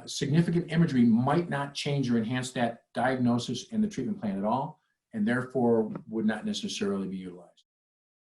significant imagery might not change or enhance that diagnosis and the treatment plan at all, and therefore would not necessarily be utilized.